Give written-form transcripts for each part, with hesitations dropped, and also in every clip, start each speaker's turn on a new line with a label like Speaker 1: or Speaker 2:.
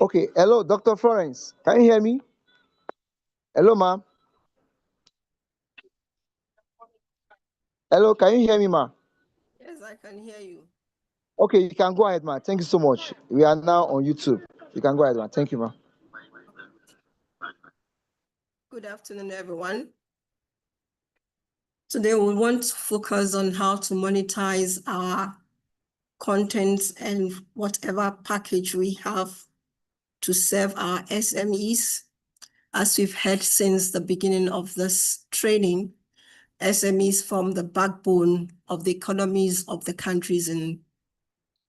Speaker 1: Okay, hello, Dr. Florence. Can you hear me? Hello, ma'am. Hello, can you hear me, ma'am?
Speaker 2: Yes, I can hear you.
Speaker 1: Okay, you can go ahead, ma'am. Thank you so much. We are now on YouTube. You can go ahead, ma'am. Thank you, ma'am.
Speaker 2: Good afternoon, everyone. Today, we want to focus on how to monetize our content and whatever package we have to serve our SMEs. As we've heard since the beginning of this training, SMEs form the backbone of the economies of the countries in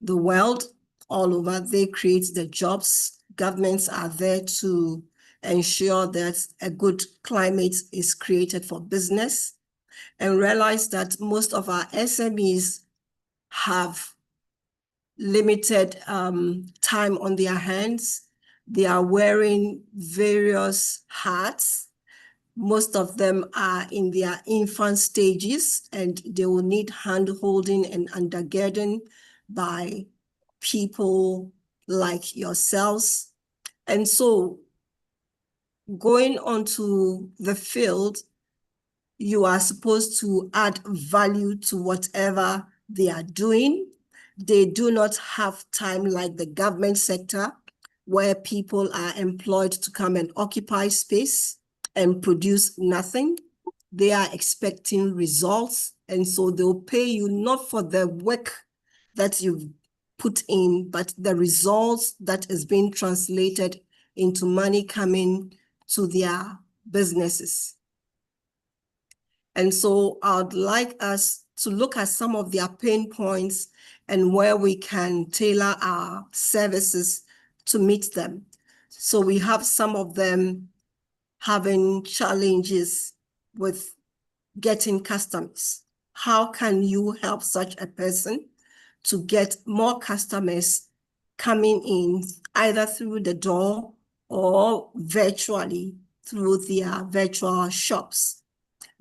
Speaker 2: the world all over. They create the jobs. Governments are there to ensure that a good climate is created for business, and realize that most of our SMEs have limited time on their hands. They are wearing various hats. Most of them are in their infant stages, and they will need hand-holding and undergirding by people like yourselves. And so going onto the field, you are supposed to add value to whatever they are doing. They do not have time like the government sector, where people are employed to come and occupy space and produce nothing. They are expecting results, and so they'll pay you not for the work that you've put in, but the results that is being translated into money coming to their businesses. And so I'd like us to look at some of their pain points and where we can tailor our services to meet them. So we have some of them having challenges with getting customers. How can you help such a person to get more customers coming in either through the door or virtually through their virtual shops?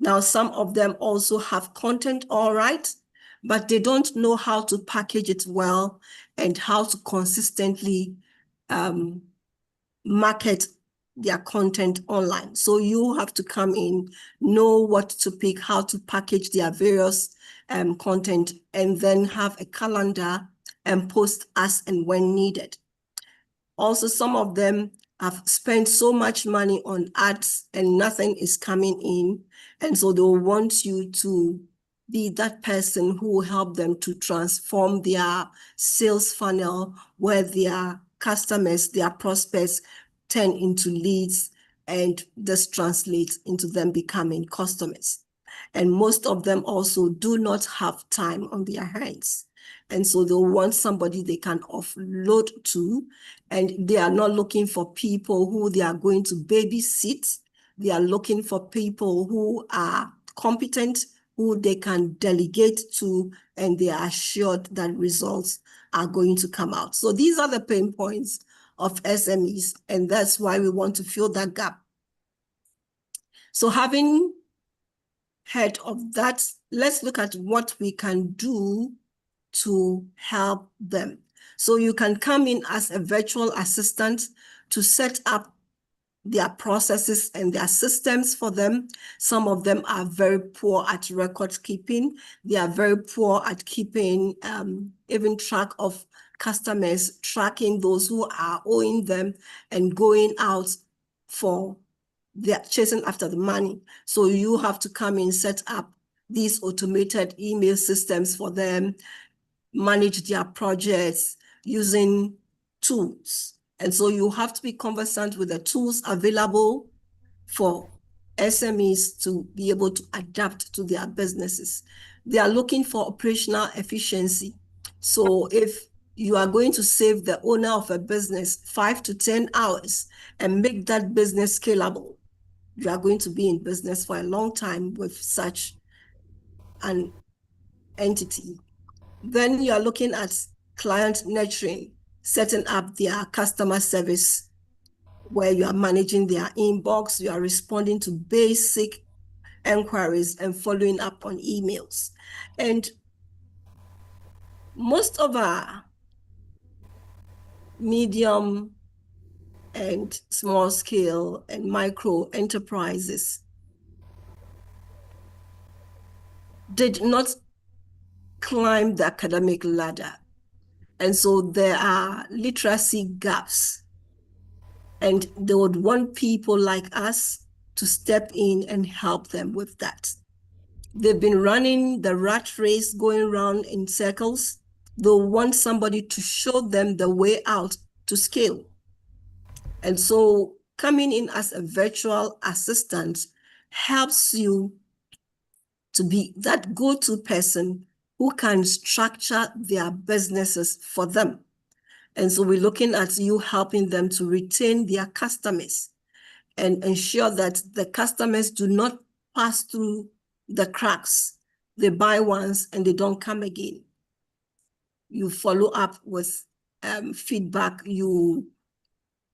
Speaker 2: Now, some of them also have content all right, but they don't know how to package it well and how to consistently market their content online. So you have to come in, know what to pick, how to package their various content, and then have a calendar and post as and when needed. Also, some of them have spent so much money on ads and nothing is coming in. And so they'll want you to be that person who will help them to transform their sales funnel, where their customers, their prospects turn into leads, and this translates into them becoming customers. And most of them also do not have time on their hands. And so they'll want somebody they can offload to, and they are not looking for people who they are going to babysit. They are looking for people who are competent, who they can delegate to, and they are assured that results are going to come out. So these are the pain points of SMEs, and that's why we want to fill that gap. So having heard of that, let's look at what we can do to help them. So you can come in as a virtual assistant to set up their processes and their systems for them. Some of them are very poor at record keeping. They are very poor at keeping even track of customers, tracking those who are owing them and going out for they're chasing after the money. So you have to come in, set up these automated email systems for them, manage their projects using tools. And so you have to be conversant with the tools available for SMEs to be able to adapt to their businesses. They are looking for operational efficiency. So if you are going to save the owner of a business 5 to 10 hours and make that business scalable, you are going to be in business for a long time with such an entity. Then you are looking at client nurturing, setting up their customer service where you are managing their inbox, you are responding to basic inquiries and following up on emails. And most of our medium and small scale and micro enterprises did not climb the academic ladder. And so there are literacy gaps. And they would want people like us to step in and help them with that. They've been running the rat race, going around in circles. They'll want somebody to show them the way out to scale. And so coming in as a virtual assistant helps you to be that go-to person who can structure their businesses for them. And so we're looking at you helping them to retain their customers and ensure that the customers do not pass through the cracks. They buy once and they don't come again. You follow up with feedback,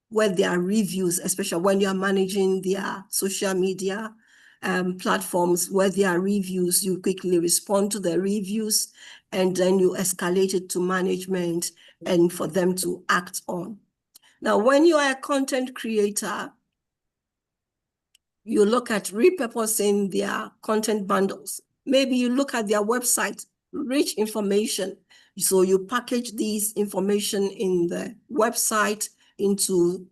Speaker 2: where there are reviews, especially when you are managing their social media platforms, where there are reviews, you quickly respond to the reviews, and then you escalate it to management and for them to act on. Now, when you are a content creator, you look at repurposing their content bundles. Maybe you look at their website, rich information. So you package these information in the website into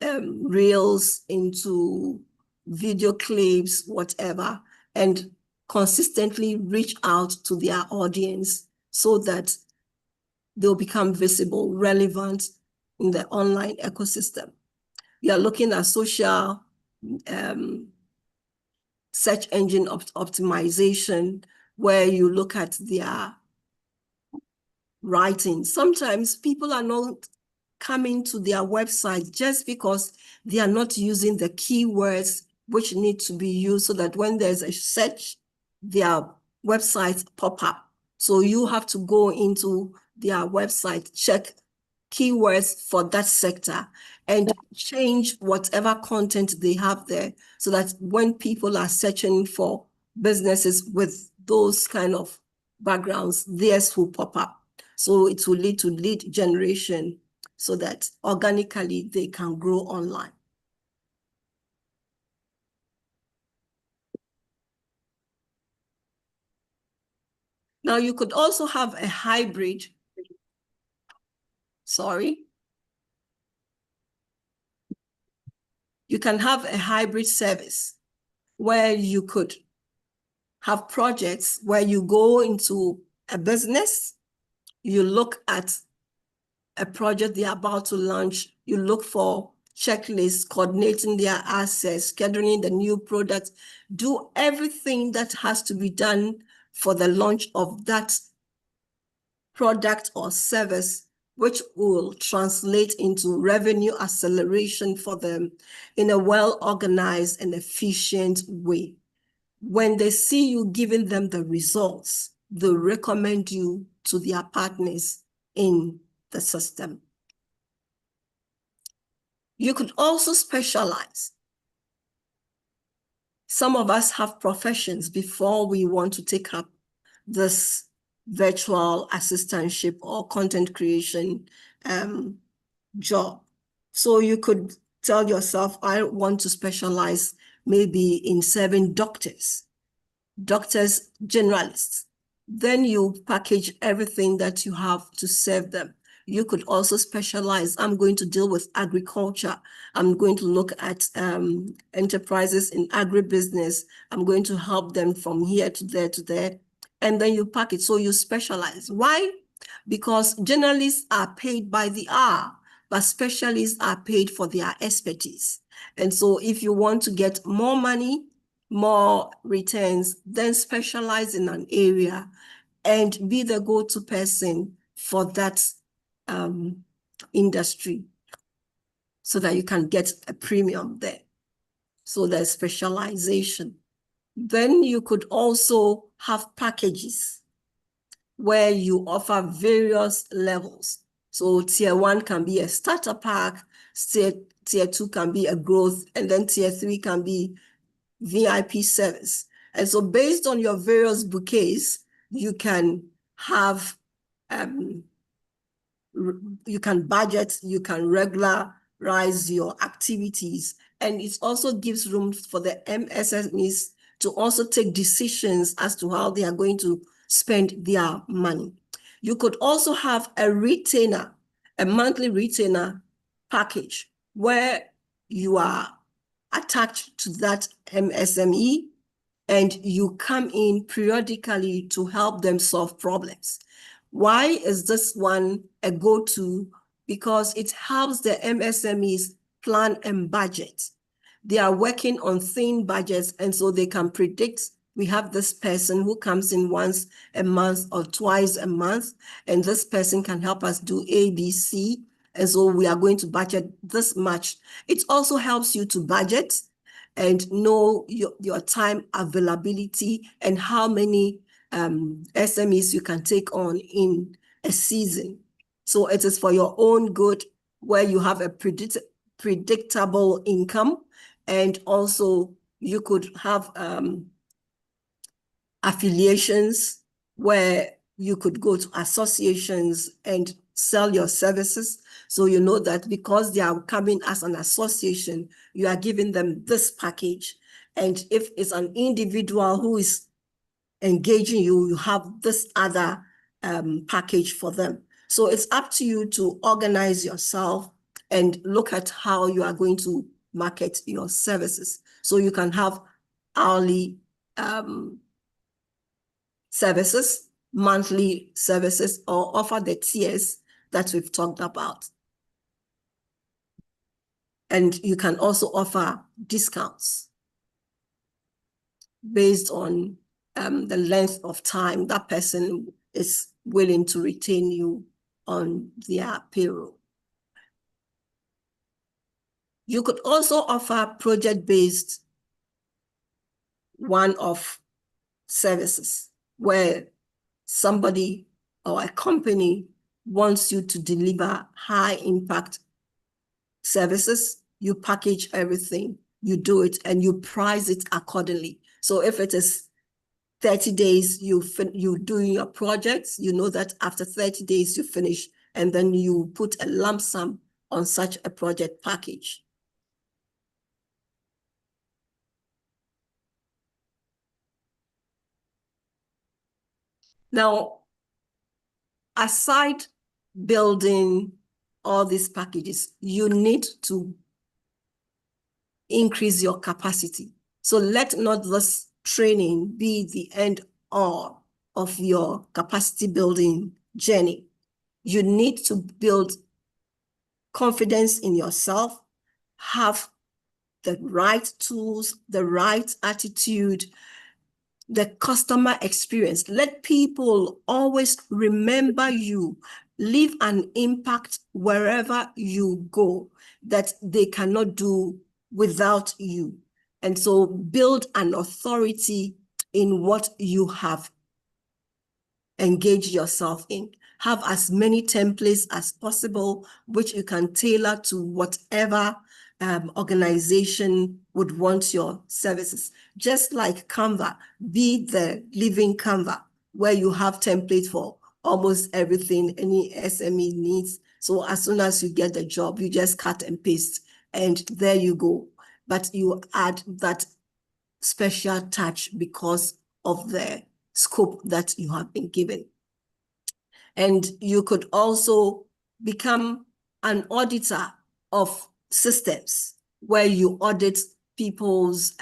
Speaker 2: reels, into video clips, whatever, and consistently reach out to their audience so that they'll become visible, relevant in the online ecosystem. You are looking at social search engine optimization, where you look at their writing. Sometimes people are not coming to their website just because they are not using the keywords which need to be used so that when there's a search, their websites pop up. So you have to go into their website, check keywords for that sector, and change whatever content they have there so that when people are searching for businesses with those kind of backgrounds, theirs will pop up. So it will lead to lead generation so that organically they can grow online. Now you could also have a hybrid, you can have a hybrid service where you could have projects where you go into a business, you look at a project they're about to launch, you look for checklists, coordinating their assets, scheduling the new product, do everything that has to be done for the launch of that product or service, which will translate into revenue acceleration for them in a well-organized and efficient way. When they see you giving them the results, they'll recommend you to their partners in the system. You could also specialize. Some of us have professions before we want to take up this virtual assistantship or content creation job. So you could tell yourself, I want to specialize maybe in serving doctors, generalists. Then you package everything that you have to serve them. You could also specialize. I'm going to deal with agriculture. I'm going to look at enterprises in agribusiness. I'm going to help them from here to there to there. And then you package. So you specialize. Why? Because generalists are paid by the hour, but specialists are paid for their expertise. And so if you want to get more money, more returns, then specialize in an area and be the go-to person for that industry so that you can get a premium there. So there's specialization. Then you could also have packages where you offer various levels. So tier 1 can be a starter pack, tier 2 can be a growth, and then tier 3 can be VIP service. And so based on your various bouquets, you can have, you can budget, you can regular your activities. And it also gives room for the MSMEs to also take decisions as to how they are going to spend their money. You could also have a retainer, a monthly retainer package where you are attached to that MSME and you come in periodically to help them solve problems. Why is this one a go-to? Because it helps the MSMEs plan and budget. They are working on thin budgets, and so they can predict, we have this person who comes in once a month or twice a month, and this person can help us do A, B, C, and so we are going to budget this much. It also helps you to budget and know your time availability and how many SMEs you can take on in a season. So it is for your own good, where you have a predictable income, and also you could have affiliations where you could go to associations and sell your services. So you know that because they are coming as an association, you are giving them this package. And if it's an individual who is engaging you, you have this other package for them. So it's up to you to organize yourself and look at how you are going to market your services. So you can have hourly services, monthly services, or offer the tiers that we've talked about. And you can also offer discounts based on the length of time that person is willing to retain you on their payroll. You could also offer project-based one-off services where somebody or a company wants you to deliver high-impact services. You package everything, you do it, and you price it accordingly. So if it is 30 days, you do your projects, you know that after 30 days you finish, and then you put a lump sum on such a project package. Now, aside building all these packages, you need to increase your capacity. So let not this training be the end all of your capacity building journey. You need to build confidence in yourself, have the right tools, the right attitude, the customer experience. Let people always remember you, leave an impact wherever you go that they cannot do without you. And so build an authority in what you have engaged yourself in. Have as many templates as possible, which you can tailor to whatever organization would want your services. Just like Canva, be the living Canva, where you have templates for almost everything any SME needs. So as soon as you get the job, you just cut and paste, and there you go. But you add that special touch because of the scope that you have been given. And you could also become an auditor of systems, where you audit people's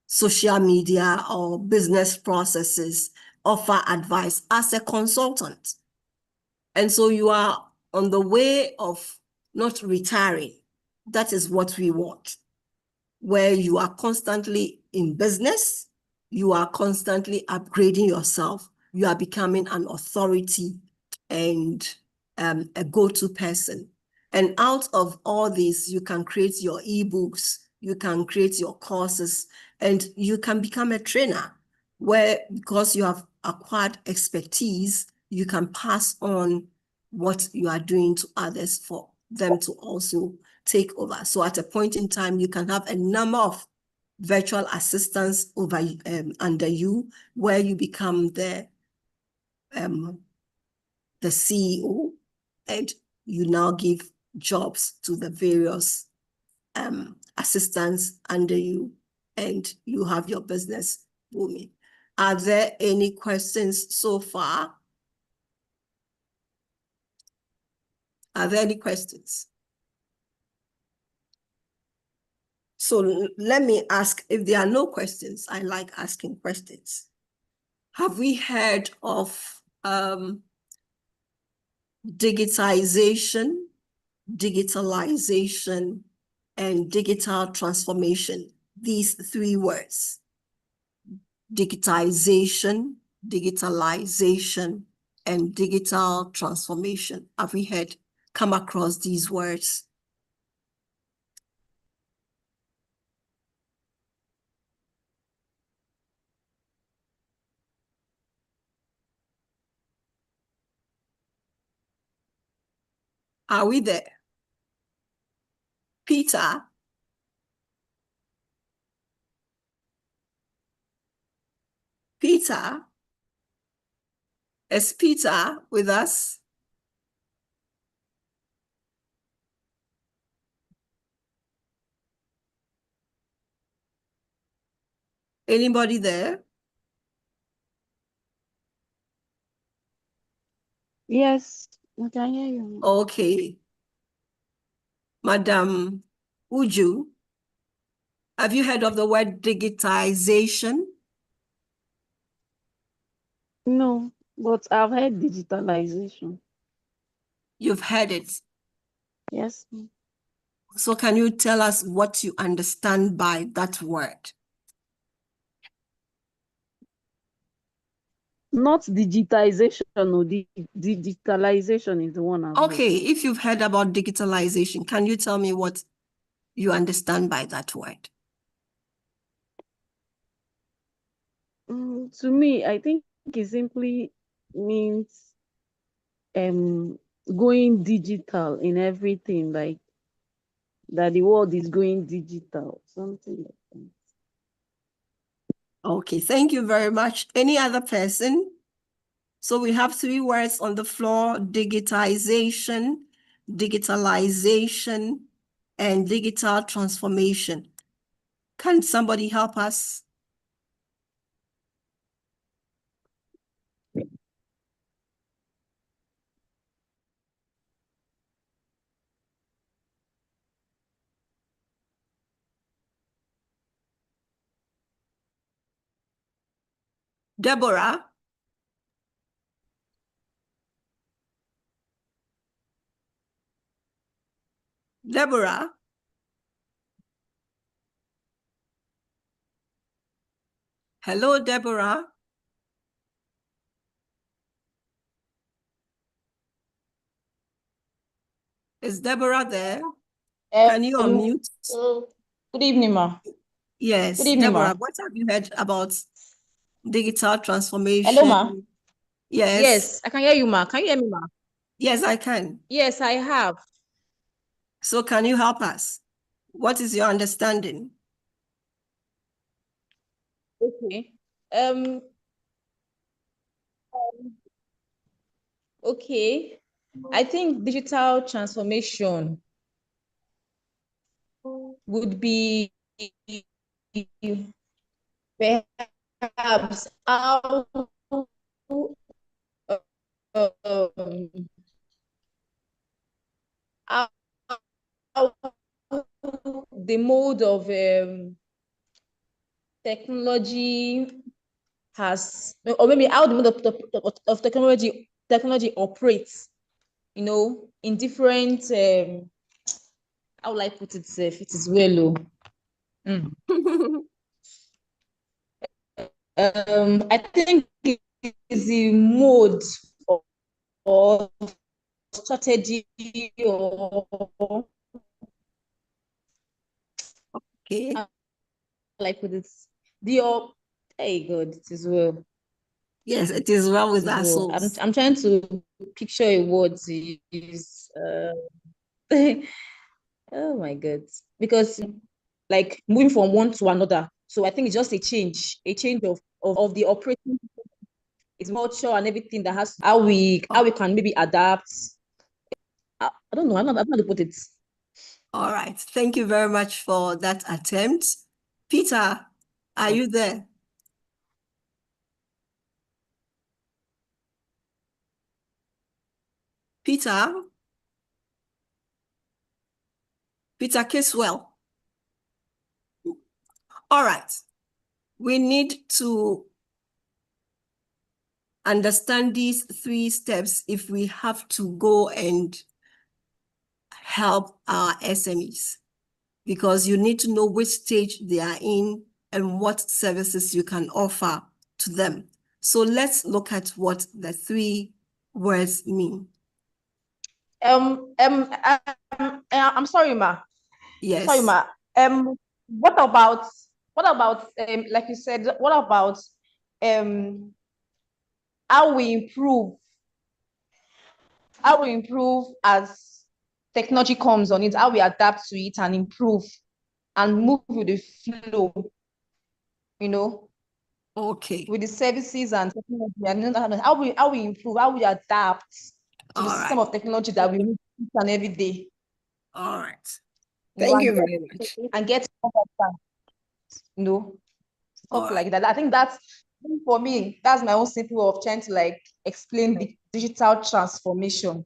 Speaker 2: social media or business processes, offer advice as a consultant. And so you are on the way of not retiring. That is what we want, where you are constantly in business, you are constantly upgrading yourself, you are becoming an authority and a go-to person. And out of all this, you can create your ebooks, you can create your courses, and you can become a trainer, where because you have acquired expertise, you can pass on what you are doing to others for them to also take over. So at a point in time, you can have a number of virtual assistants over under you, where you become the CEO, and you now give jobs to the various assistants under you, and you have your business booming. Are there any questions so far? Are there any questions? So let me ask, if there are no questions, I like asking questions. Have we heard of digitization, digitalization, and digital transformation? These three words: digitization, digitalization, and digital transformation. Have we come across these words? Are we there? Peter? Peter? Is Peter with us? Anybody there?
Speaker 3: Yes, I can hear you.
Speaker 2: Okay. Madam Uju, have you heard of the word digitization?
Speaker 3: No, but I've heard digitalization.
Speaker 2: You've heard it.
Speaker 3: Yes.
Speaker 2: So can you tell us what you understand by that word?
Speaker 3: Not digitization, no, digitalization is the one I've heard.
Speaker 2: Okay, if you've heard about digitalization, can you tell me what you understand by that word?
Speaker 3: To me, I think it simply means going digital in everything, like that the world is going digital, something like that.
Speaker 2: Okay, thank you very much. Any other person? So we have three words on the floor: digitization, digitalization, and digital transformation. Can somebody help us? Deborah? Deborah? Hello, Deborah. Is Deborah there? Can you unmute?
Speaker 4: Good evening, ma.
Speaker 2: Yes,
Speaker 4: Good evening,
Speaker 2: Deborah,
Speaker 4: ma.
Speaker 2: what have you heard about digital transformation?
Speaker 4: Hello, ma.
Speaker 2: Yes.
Speaker 4: Yes, I can hear you, ma. Can you hear me, ma?
Speaker 2: Yes, I can.
Speaker 4: Yes, I have.
Speaker 2: So can you help us? What is your understanding?
Speaker 4: Okay. Okay. I think digital transformation would be perhaps how the mode of technology has, or maybe how the mode of technology operates, you know, in different, how will I put it safe? It is well. I think it's the mode or strategy or
Speaker 2: Okay.
Speaker 4: like with it, the hey God, it is well.
Speaker 2: Yes, it is well with our
Speaker 4: Well.
Speaker 2: souls.
Speaker 4: I'm trying to picture a word to use. Oh my God, because like moving from one to another. So I think it's just a change of the operating. It's culture and everything that has how we can maybe adapt. I don't know. I'm not to put it.
Speaker 2: All right. Thank you very much for that attempt. Peter, are you there? Peter? Peter Caswell. All right. We need to understand these 3 steps if we have to go and help our SMEs, because you need to know which stage they are in and what services you can offer to them. So let's look at what the 3 words mean.
Speaker 4: I'm sorry, ma.
Speaker 2: Yes.
Speaker 4: Sorry, ma. What about like you said, what about how we improve as technology comes on it, how we adapt to it and improve and move with the flow, you know,
Speaker 2: Okay.
Speaker 4: with the services and technology, and how we improve, how we adapt to the
Speaker 2: All
Speaker 4: system
Speaker 2: right.
Speaker 4: of technology that we need each and every day.
Speaker 2: All right.
Speaker 4: You know,
Speaker 2: Thank you very much.
Speaker 4: and get you know,
Speaker 2: All
Speaker 4: stuff
Speaker 2: right.
Speaker 4: like that. I think that's, for me, that's my own simple way of trying to like explain the digital transformation.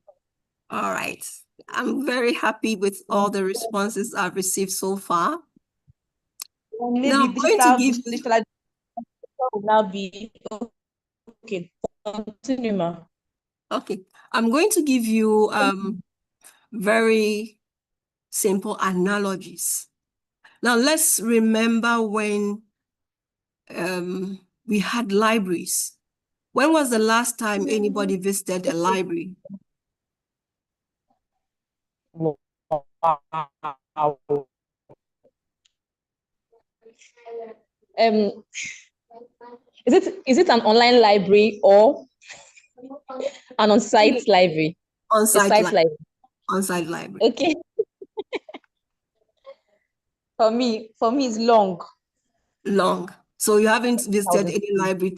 Speaker 2: All right. I'm very happy with all the responses I've received so far.
Speaker 4: Maybe
Speaker 2: Now I'm going to give you,
Speaker 4: digital will now be okay. Continue, ma.
Speaker 2: okay, I'm going to give you very simple analogies. Now let's remember when we had libraries. When was the last time anybody visited a library?
Speaker 4: Is it an online library or an on-site library?
Speaker 2: On-site
Speaker 4: library.
Speaker 2: On-site library.
Speaker 4: Okay. For me, it's long.
Speaker 2: Long. So you haven't visited any library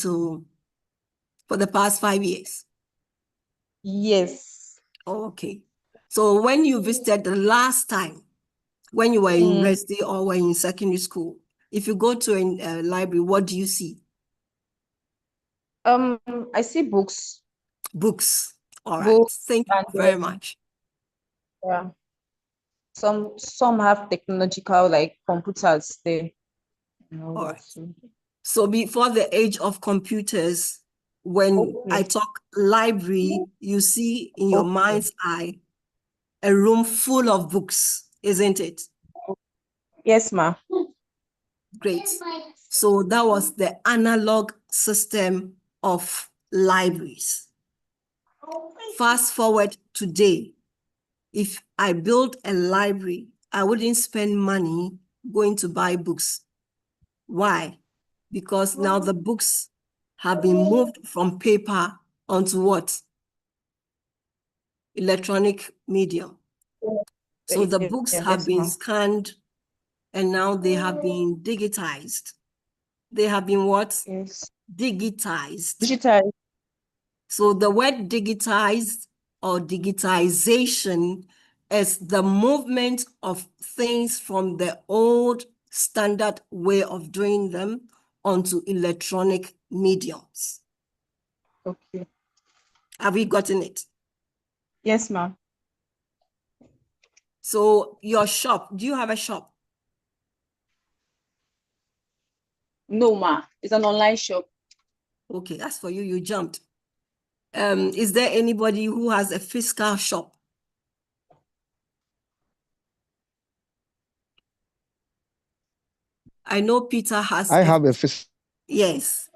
Speaker 2: for the past 5 years?
Speaker 4: Yes.
Speaker 2: Okay. So when you visited the last time, when you were in university or were in secondary school, if you go to a library, what do you see?
Speaker 4: I see books.
Speaker 2: Books. All right.
Speaker 4: Books
Speaker 2: Thank you very much.
Speaker 4: Yeah. Some have technological like computers there.
Speaker 2: All right. So before the age of computers, when I talk library, you see in your mind's eye a room full of books, isn't it?
Speaker 4: Yes, ma.
Speaker 2: Great. So that was the analog system of libraries. Fast forward today, if I build a library, I wouldn't spend money going to buy books. Why? Because now the books have been moved from paper onto what? Electronic medium. So the books have been scanned and now they have been digitized. They have been what?
Speaker 4: Yes.
Speaker 2: Digitized.
Speaker 4: Digitized.
Speaker 2: So the word digitized or digitization is the movement of things from the old standard way of doing them onto electronic mediums.
Speaker 4: Okay.
Speaker 2: Have we gotten it?
Speaker 4: Yes, ma'am.
Speaker 2: So your shop, do you have a shop?
Speaker 4: No, ma. It's an online shop.
Speaker 2: Okay, that's for you. You jumped. Is there anybody who has a physical shop? I know Peter has.
Speaker 1: I have a physical.
Speaker 2: Yes.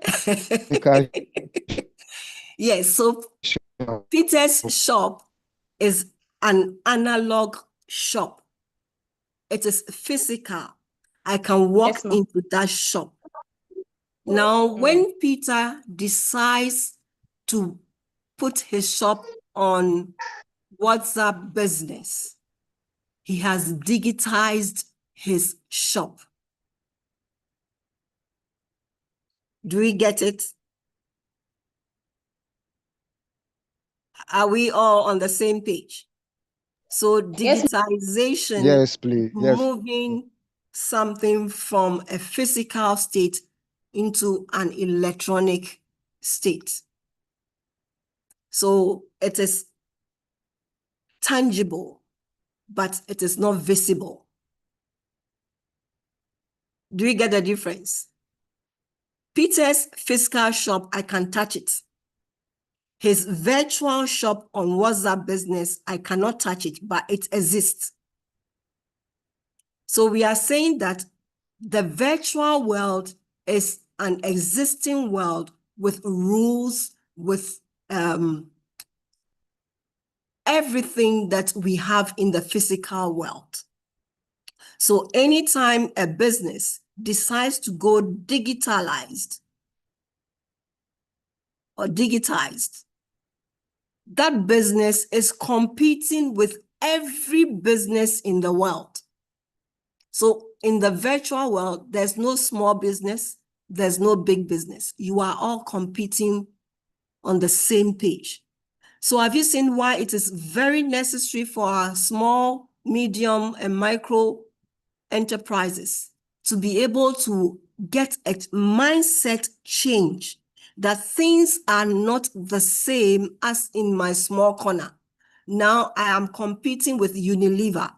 Speaker 2: Yes, so Peter's shop is an analog shop. It is physical. I can walk into that shop. Now, when Peter decides to put his shop on WhatsApp Business, he has digitized his shop. Do we get it? Are we all on the same page? So
Speaker 4: Yes,
Speaker 2: digitization,
Speaker 1: Yes, please. Yes.
Speaker 2: moving something from a physical state into an electronic state. So it is tangible, but it is not visible. Do you get the difference? Peter's physical shop, I can touch it. His virtual shop on WhatsApp Business, I cannot touch it, but it exists. So we are saying that the virtual world is an existing world with rules, with everything that we have in the physical world. So anytime a business decides to go digitalized or digitized, that business is competing with every business in the world. So in the virtual world, there's no small business, there's no big business. You are all competing on the same page. So have you seen why it is very necessary for our small, medium, and micro enterprises to be able to get a mindset change that things are not the same as in my small corner. Now I am competing with Unilever.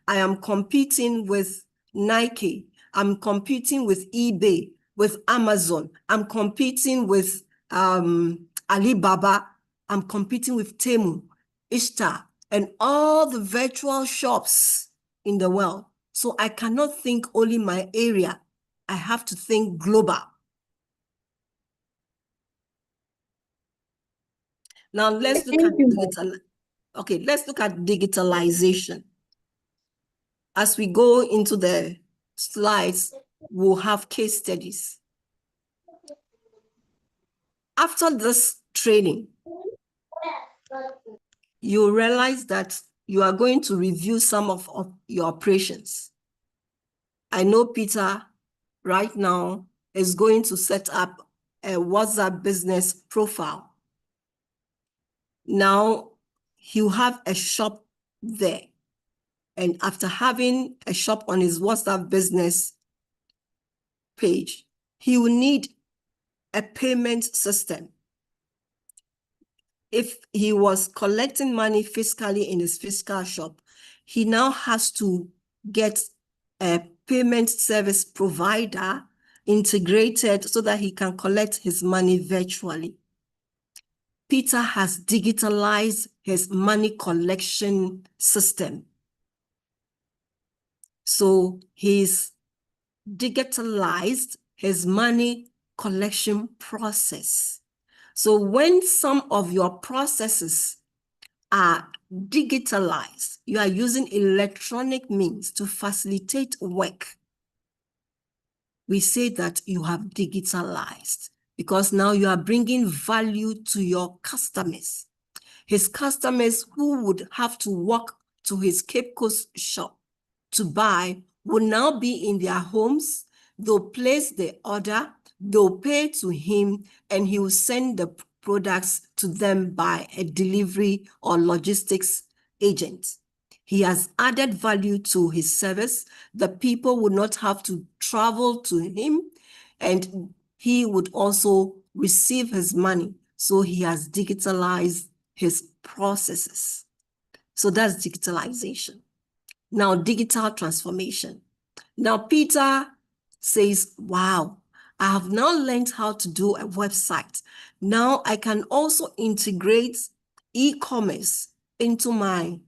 Speaker 2: I am competing with Nike. I'm competing with eBay, with Amazon. I'm competing with Alibaba. I'm competing with Temu, Ishtar, and all the virtual shops in the world. So I cannot think only my area. I have to think global. Now let's look at let's look at digitalization. As we go into the slides, we'll have case studies. After this training, you realize that you are going to review some of your operations. I know Peter right now is going to set up a WhatsApp Business profile. Now he'll have a shop there. And after having a shop on his WhatsApp Business page, he will need a payment system. If he was collecting money fiscally in his physical shop, he now has to get a payment service provider integrated so that he can collect his money virtually. Peter has digitalized his money collection system. So he's digitalized his money collection process. So when some of your processes are digitalized, you are using electronic means to facilitate work, we say that you have digitalized because now you are bringing value to your customers. His customers who would have to walk to his Cape Coast shop to buy will now be in their homes. They'll place the order, they'll pay to him, and he will send the products to them by a delivery or logistics agent. He has added value to his service. The people would not have to travel to him, and he would also receive his money. So he has digitalized his processes. So that's digitalization. Now, digital transformation. Now, Peter says, wow, I have now learned how to do a website. Now I can also integrate e-commerce into my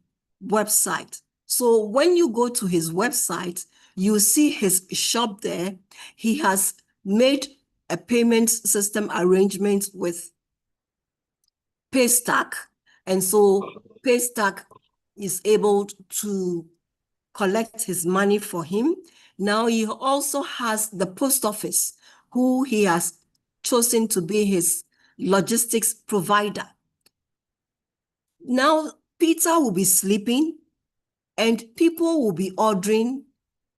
Speaker 2: website. So when you go to his website, you see his shop there. He has made a payment system arrangement with Paystack. And so Paystack is able to collect his money for him. Now he also has the post office, who he has chosen to be his logistics provider. Now Peter will be sleeping and people will be ordering.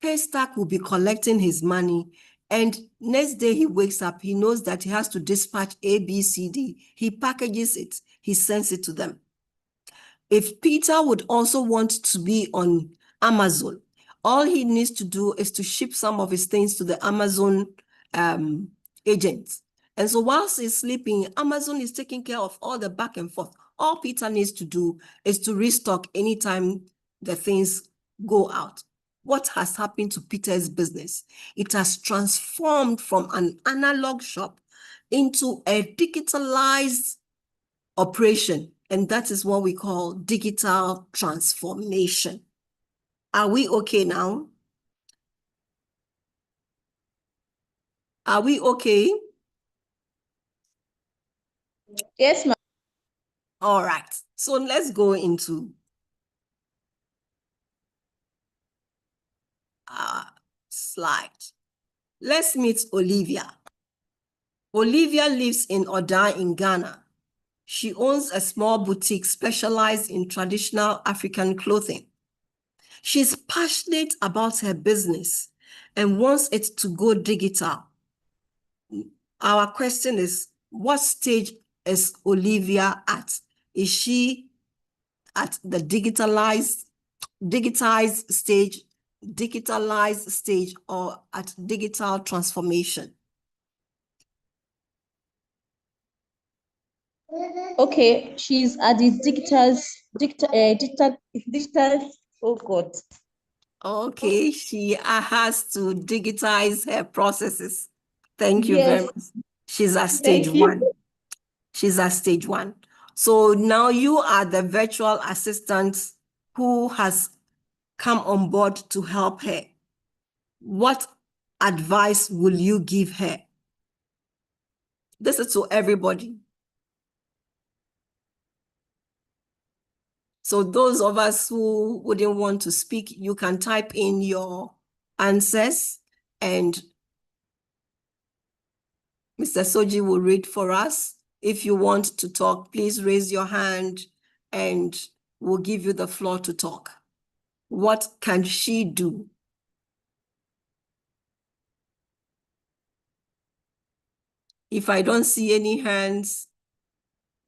Speaker 2: Paystack will be collecting his money. And next day he wakes up, he knows that he has to dispatch A, B, C, D. He packages it, he sends it to them. If Peter would also want to be on Amazon, all he needs to do is to ship some of his things to the Amazon agents. And so whilst he's sleeping, Amazon is taking care of all the back and forth. All Peter needs to do is to restock anytime the things go out. What has happened to Peter's business? It has transformed from an analog shop into a digitalized operation. And that is what we call digital transformation. Are we okay now? Are we okay?
Speaker 4: Yes, ma'am.
Speaker 2: All right. So let's go into our slide. Let's meet Olivia. Olivia lives in Oda in Ghana. She owns a small boutique specialized in traditional African clothing. She's passionate about her business and wants it to go digital. Our question is, what stage is Olivia at? Is she at the digitalized stage, or at digital transformation?
Speaker 4: Okay, she's at the digital, oh God.
Speaker 2: Okay, she has to digitize her processes. Thank you very
Speaker 4: Yes,
Speaker 2: much. She's at stage
Speaker 4: thank you.
Speaker 2: one. She's at stage one. So now you are the virtual assistant who has come on board to help her. What advice will you give her? This is to everybody. So those of us who wouldn't want to speak, you can type in your answers and Mr. Soji will read for us. If you want to talk, please raise your hand and we'll give you the floor to talk. What can she do? If I don't see any hands,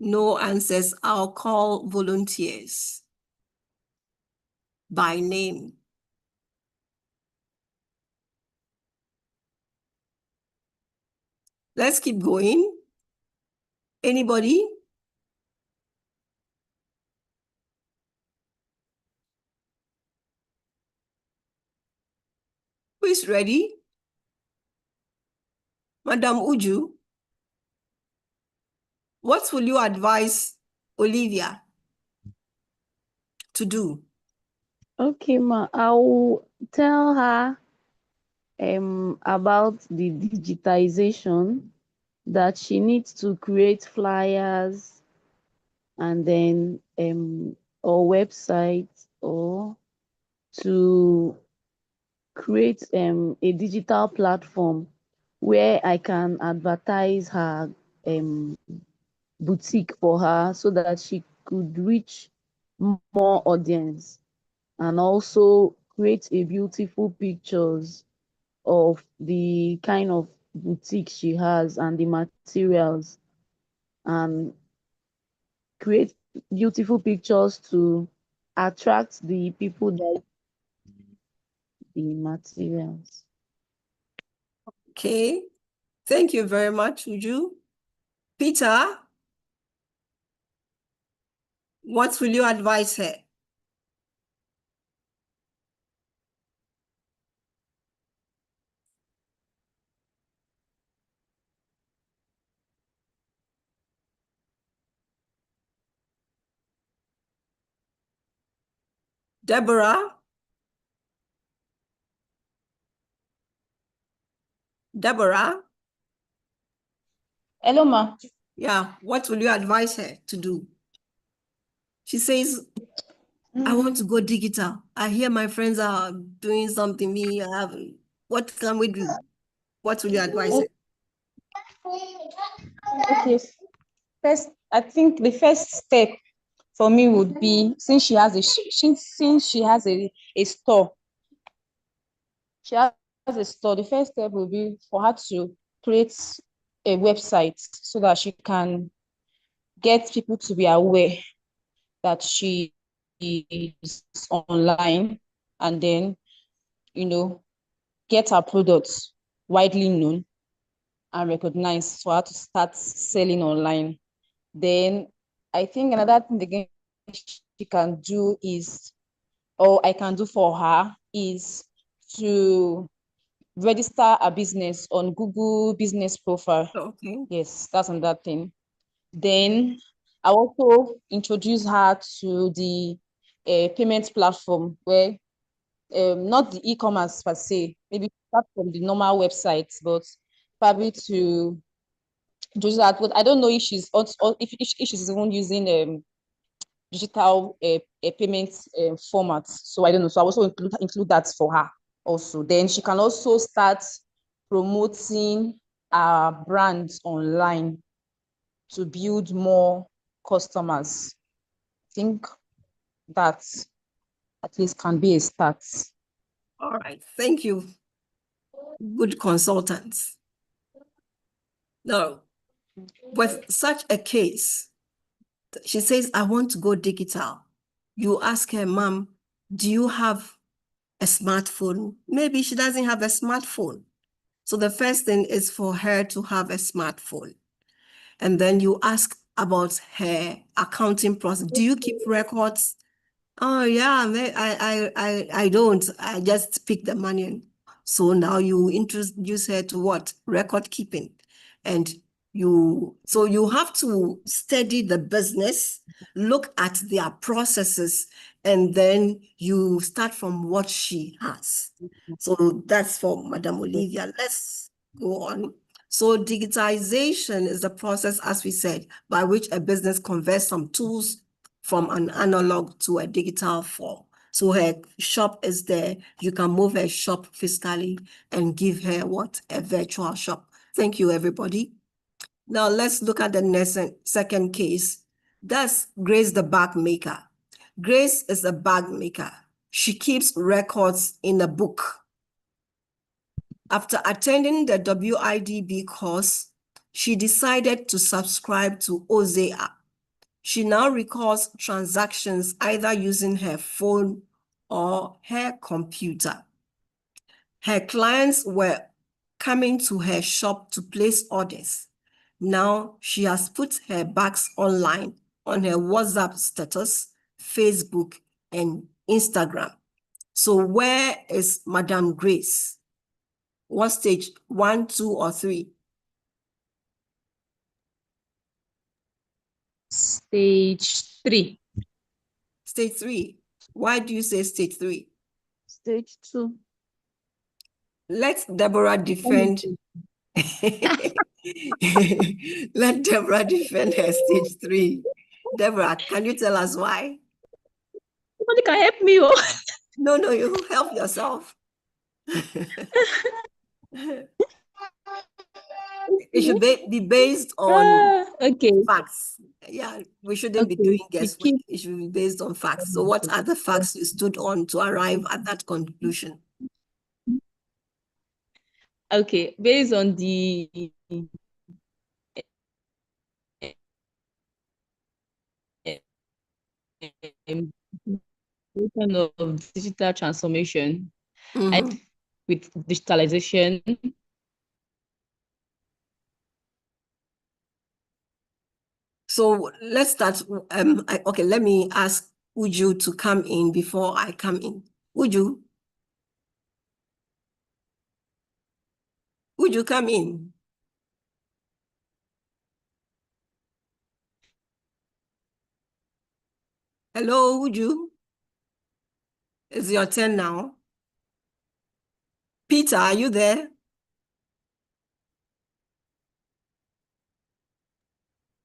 Speaker 2: no answers, I'll call volunteers by name. Let's keep going. Anybody? Who is ready? Madam Uju, what will you advise Olivia to do?
Speaker 3: Okay, ma, I will tell her about the digitization, that she needs to create flyers and then or websites, or to create a digital platform where I can advertise her boutique for her, so that she could reach more audience, and also create a beautiful pictures of the kind of boutique she has and the materials, and create beautiful pictures to attract the people that the materials.
Speaker 2: Okay, thank you very much, Uju. Peter, what will you advise her? Deborah? Deborah?
Speaker 4: Hello, ma.
Speaker 2: Yeah, what will you advise her to do? She says, I want to go digital. I hear my friends are doing something, me, I haven't. What can we do? What will you advise her?
Speaker 4: Okay, first, I think the first step for me would be, since she has a store, the first step will be for her to create a website so that she can get people to be aware that she is online, and then, get her products widely known and recognized for her to start selling online. Then I think another thing again she can do is, or I can do for her, is to register a business on Google Business Profile.
Speaker 2: Okay.
Speaker 4: Yes, that's another thing. Then I also introduce her to the payment platform where, not the e-commerce per se, maybe start from the normal websites, but probably to do that. But I don't know if she's also, if she's even using digital payment formats. So I don't know. So I also include that for her also. Then she can also start promoting our brands online to build more customers. I think that at least can be a start.
Speaker 2: All right. Thank you. Good consultants. Now, with such a case, she says, I want to go digital. You ask her, Mom, do you have a smartphone? Maybe she doesn't have a smartphone. So the first thing is for her to have a smartphone. And then you ask about her accounting process. Do you keep records? Oh yeah, I don't. I just pick the money. So now you introduce her to what? Record keeping. And so you have to study the business, look at their processes, and then you start from what she has. So that's for Madam Olivia. Let's go on. So digitization is the process, as we said, by which a business converts some tools from an analog to a digital form. So her shop is there. You can move her shop physically and give her what? A virtual shop. Thank you, everybody. Now let's look at the second case. That's Grace the bag maker. Grace is a bag maker. She keeps records in a book. After attending the WIDB course, she decided to subscribe to Oze app. She now records transactions either using her phone or her computer. Her clients were coming to her shop to place orders. Now she has put her bags online on her WhatsApp status, Facebook, and Instagram. So where is Madam Grace? What stage? 1, 2, or 3?
Speaker 4: Stage 3.
Speaker 2: Stage 3. Why do you say stage 3?
Speaker 3: Stage 2.
Speaker 2: Let Deborah defend. Let Deborah defend her stage 3. Deborah, can you tell us why?
Speaker 4: Somebody can help me. Oh.
Speaker 2: No, you help yourself. It should be based on
Speaker 4: Okay.
Speaker 2: facts. Yeah, we shouldn't be doing guesswork. It should be based on facts. So what are the facts you stood on to arrive at that conclusion?
Speaker 4: Okay, based on the of digital transformation,
Speaker 2: Mhm.
Speaker 4: with digitalization.
Speaker 2: So let's start. Okay, let me ask Uju to come in before I come in. Uju, come in? Hello, Uju. It's your turn now. Peter, are you there?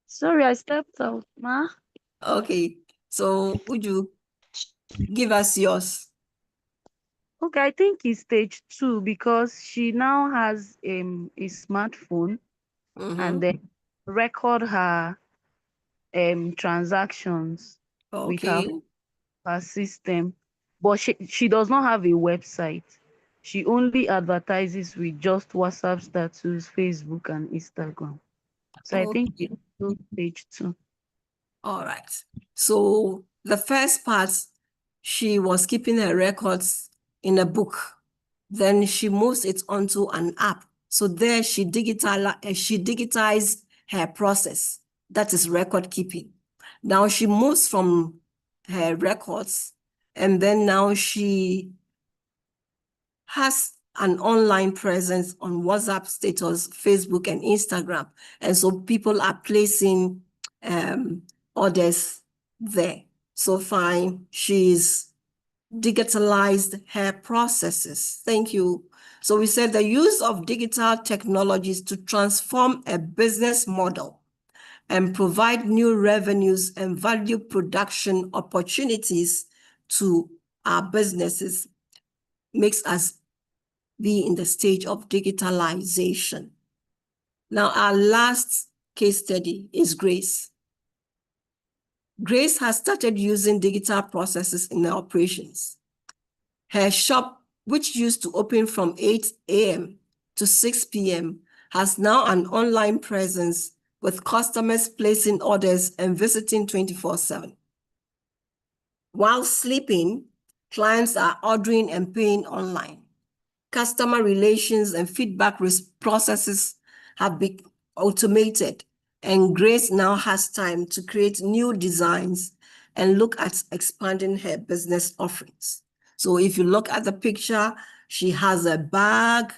Speaker 3: Sorry, I stepped out, ma.
Speaker 2: Okay, so Uju, give us yours.
Speaker 3: Okay, I think it's stage 2 because she now has a smartphone and then record her transactions with
Speaker 2: Okay.
Speaker 3: her system, but she does not have a website. She only advertises with just WhatsApp status, Facebook, and Instagram. So I think
Speaker 2: Okay.
Speaker 3: it's stage 2.
Speaker 2: All right. So the first part, she was keeping her records in a book. Then she moves it onto an app. So there she digitized her process. That is record keeping. Now she moves from her records, and then now she has an online presence on WhatsApp status, Facebook, and Instagram. And so people are placing orders there. So fine, she's digitalized her processes. Thank you. So we said the use of digital technologies to transform a business model and provide new revenues and value production opportunities to our businesses makes us be in the stage of digitalization. Now, our last case study is Grace. Grace has started using digital processes in her operations. Her shop, which used to open from 8 a.m. to 6 p.m., has now an online presence with customers placing orders and visiting 24/7. While sleeping, clients are ordering and paying online. Customer relations and feedback processes have been automated, and Grace now has time to create new designs and look at expanding her business offerings. So if you look at the picture, she has a bag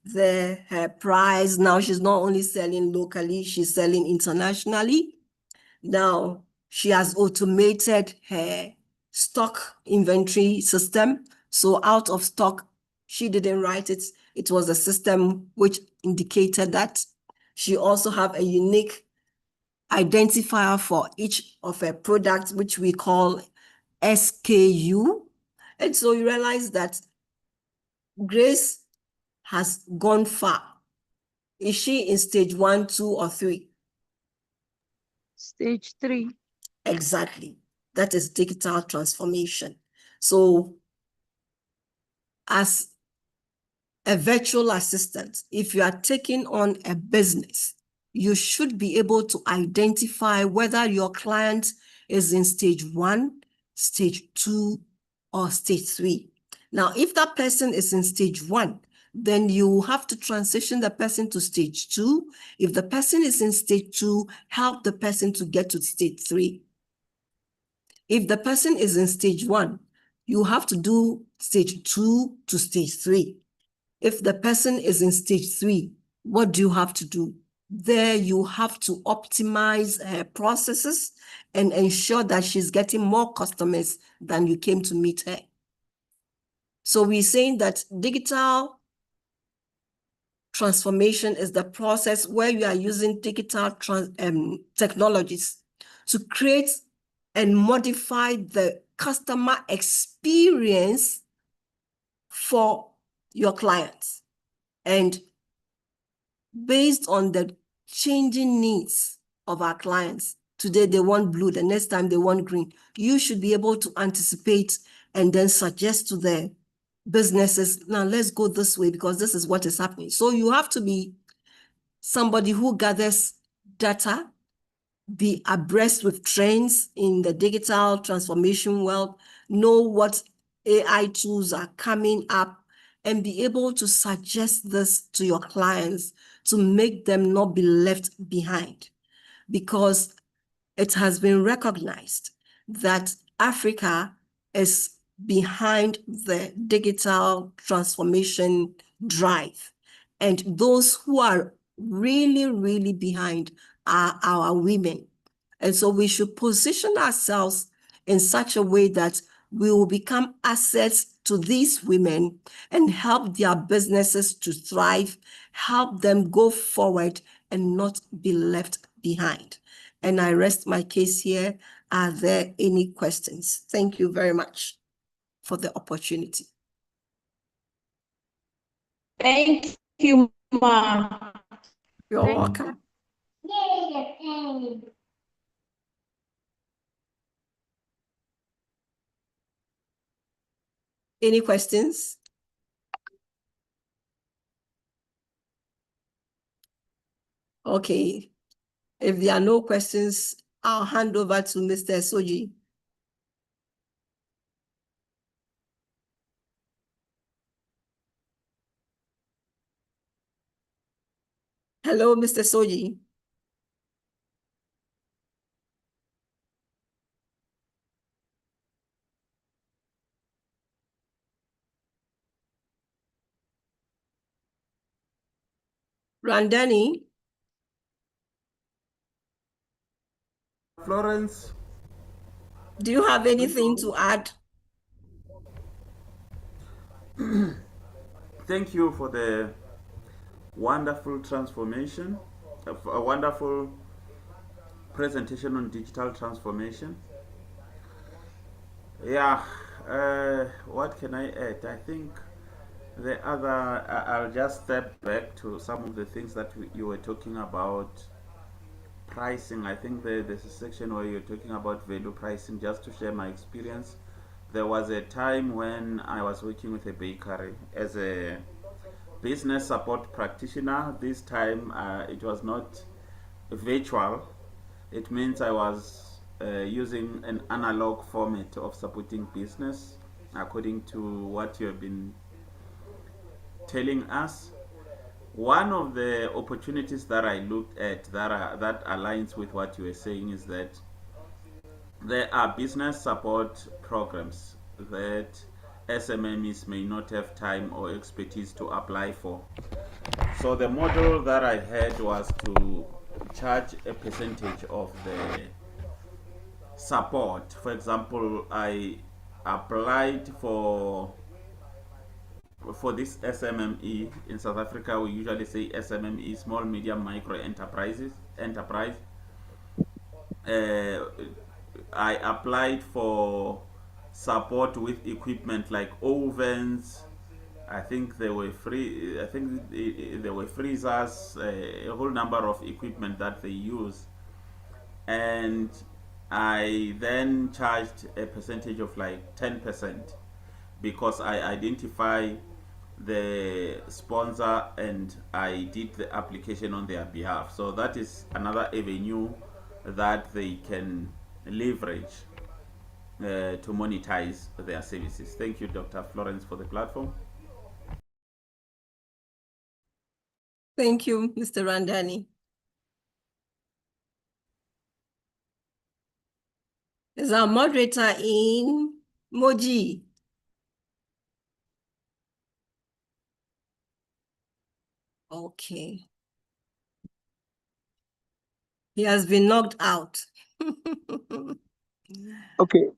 Speaker 2: there, her price. Now she's not only selling locally, she's selling internationally. Now she has automated her stock inventory system. So out of stock, she didn't write it. It was a system which indicated that. She also have a unique identifier for each of her products, which we call SKU. And so you realize that Grace has gone far. Is she in stage 1, 2, or 3?
Speaker 3: Stage 3.
Speaker 2: Exactly. That is digital transformation. So as a virtual assistant, if you are taking on a business, you should be able to identify whether your client is in stage 1, stage 2, or stage 3. Now, if that person is in stage 1, then you have to transition the person to stage 2. If the person is in stage 2, help the person to get to stage 3. If the person is in stage 1, you have to do stage 2 to stage 3. If the person is in stage 3, what do you have to do? There you have to optimize her processes and ensure that she's getting more customers than you came to meet her. So we're saying that digital transformation is the process where you are using digital technologies to create and modify the customer experience for your clients. And based on the changing needs of our clients, today they want blue, the next time they want green, you should be able to anticipate and then suggest to the businesses, now let's go this way because this is what is happening. So you have to be somebody who gathers data, be abreast with trends in the digital transformation world, know what AI tools are coming up, and be able to suggest this to your clients to make them not be left behind. Because it has been recognized that Africa is behind the digital transformation drive. And those who are really, really behind are our women. And so we should position ourselves in such a way that we will become assets to these women and help their businesses to thrive, help them go forward and not be left behind. And I rest my case here. Are there any questions? Thank you very much for the opportunity.
Speaker 4: Thank you, Ma.
Speaker 2: You're welcome. Any questions? Okay. If there are no questions, I'll hand over to Mr. Soji. Hello, Mr. Soji. Randani.
Speaker 5: Florence.
Speaker 2: Do you have anything to add?
Speaker 5: Thank you for the wonderful transformation, a wonderful presentation on digital transformation. Yeah, what can I add? I think the other, I'll just step back to some of the things that you were talking about. Pricing, I think there's a section where you're talking about value pricing. Just to share my experience, there was a time when I was working with a bakery as a business support practitioner. This time it was not virtual. It means I was using an analog format of supporting business according to what you have been telling us. One of the opportunities that I looked at that aligns with what you were saying is that there are business support programs that SMMEs may not have time or expertise to apply for. So the model that I had was to charge a percentage of the support. For example, I applied for this SMME. In South Africa, we usually say SMME, small, medium, micro enterprise. I applied for support with equipment like ovens. I think there were free. I think there were freezers, a whole number of equipment that they use, and I then charged a percentage of like 10% because I identify the sponsor and I did the application on their behalf. So that is another avenue that they can leverage to monetize their services. Thank you, Dr. Florence, for the platform.
Speaker 2: Thank you, Mr. Randani. Is our moderator in? Moji? Okay. He has been knocked out.
Speaker 1: Okay,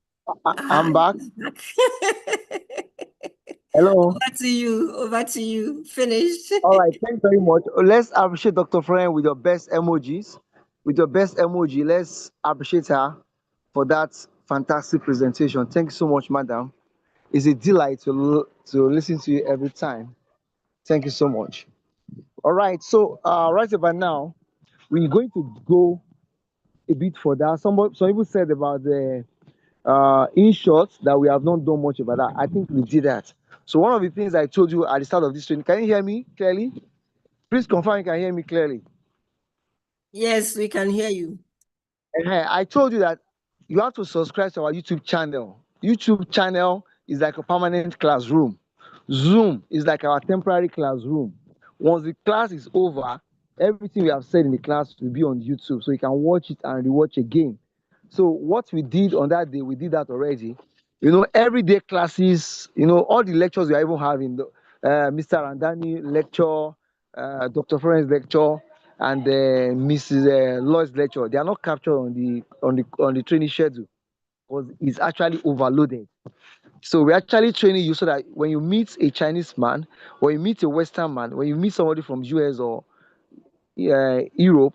Speaker 1: I'm back.
Speaker 2: he's back.
Speaker 1: Hello.
Speaker 2: Over to you. Over to you. Finished.
Speaker 1: All right, thanks very much. Let's appreciate Dr. Florence with your best emojis. With your best emoji, let's appreciate her for that fantastic presentation. Thank you so much, madam. It's a delight to listen to you every time. Thank you so much. All right, so right about now, we're going to go a bit further. Some people said about the in short that we have not done much about that. I think we did that. So one of the things I told you at the start of this training, can you hear me clearly? Please confirm you can hear me clearly.
Speaker 2: Yes, we can hear you.
Speaker 1: I told you that you have to subscribe to our YouTube channel. YouTube channel is like a permanent classroom. Zoom is like our temporary classroom. Once the class is over, everything we have said in the class will be on YouTube, so you can watch it and rewatch again. So what we did on that day, we did that already. You know, everyday classes, you know, all the lectures we are even having, the Mr. Randani lecture, Dr. Florence lecture, and Mrs. Lloyd's lecture, they are not captured on the training schedule because it's actually overloaded. So we're actually training you so that when you meet a Chinese man, or you meet a Western man, when you meet somebody from US or Europe,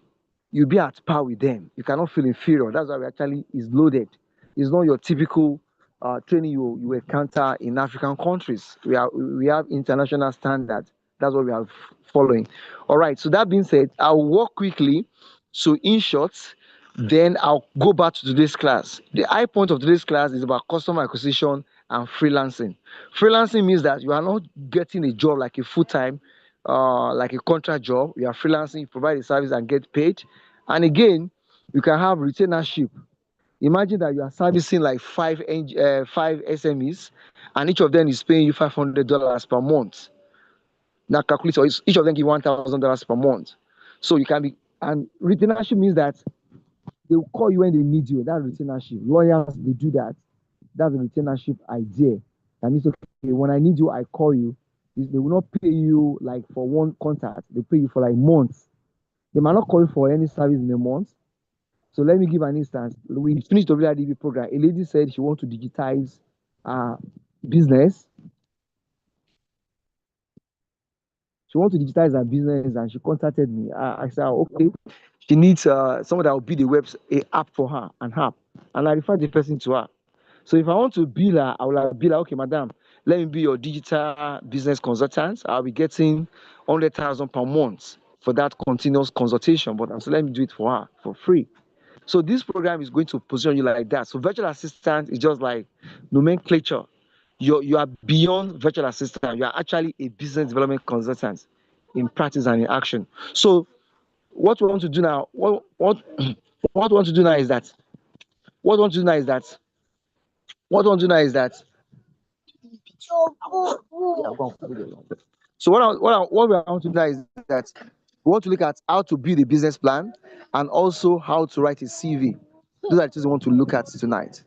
Speaker 1: you'll be at par with them. You cannot feel inferior. That's why we actually is loaded. It's not your typical training you encounter in African countries. We have international standards. That's what we are following. All right. So that being said, I'll walk quickly. So in short, then I'll go back to today's class. The high point of today's class is about customer acquisition and freelancing. Freelancing means that you are not getting a job like a full-time, like a contract job. You are freelancing, you provide a service and get paid. And again, You can have retainership. Imagine that you are servicing like five SMEs, and each of them is paying you $500 per month. Now calculate, so each of them give $1,000 per month. So you can be, and retainership means that they will call you when they need you. That's retainership. Lawyers, they do that. That's the retainership idea. That means, okay, when I need you, I call you. They will not pay you like for one contact. They pay you for like months. They might not call you for any service in a month. So let me give an instance. We finished the WIDB program. A lady said she wants to digitize business. She wants to digitize her business, and she contacted me. I said, okay, she needs someone that will build a app for her, an app, and I referred the person to her. So if I want to bill her, I will bill her, okay, madam, let me be your digital business consultant. I'll be getting 100,000 per month for that continuous consultation, but so let me do it for her for free. So this program is going to position you like that. So virtual assistant is just like nomenclature. You are beyond virtual assistant. You are actually a business development consultant in practice and in action. So what we want to do now, what we want to do now is that so what we want to do now is that we want to look at how to build a business plan and also how to write a CV. Those are the things we want to look at tonight.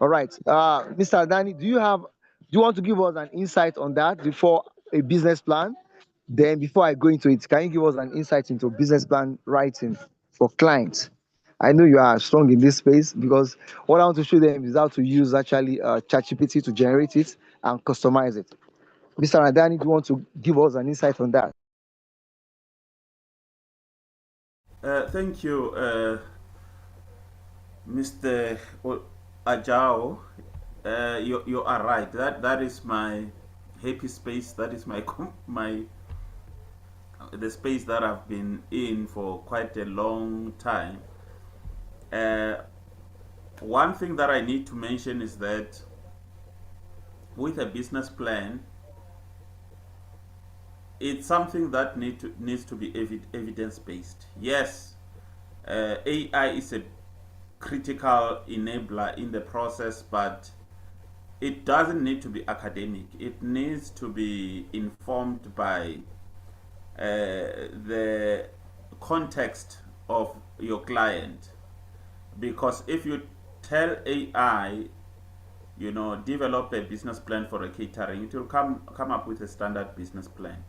Speaker 1: All right, Mr. Adani, do you want to give us an insight on that before a business plan? Then before I go into it, can you give us an insight into business plan writing for clients? I know you are strong in this space because what I want to show them is how to use actually ChatGPT to generate it and customize it. Mr. Adani, do you want to give us an insight on that?
Speaker 5: Thank you, Mr. Ajao. You are right. That is my happy space. That is my the space that I've been in for quite a long time. One thing that I need to mention is that with a business plan, it's something that needs to be evidence-based. Yes, AI is a critical enabler in the process, but it doesn't need to be academic. It needs to be informed by the context of your client. Because if you tell AI, develop a business plan for a catering, it will come up with a standard business plan.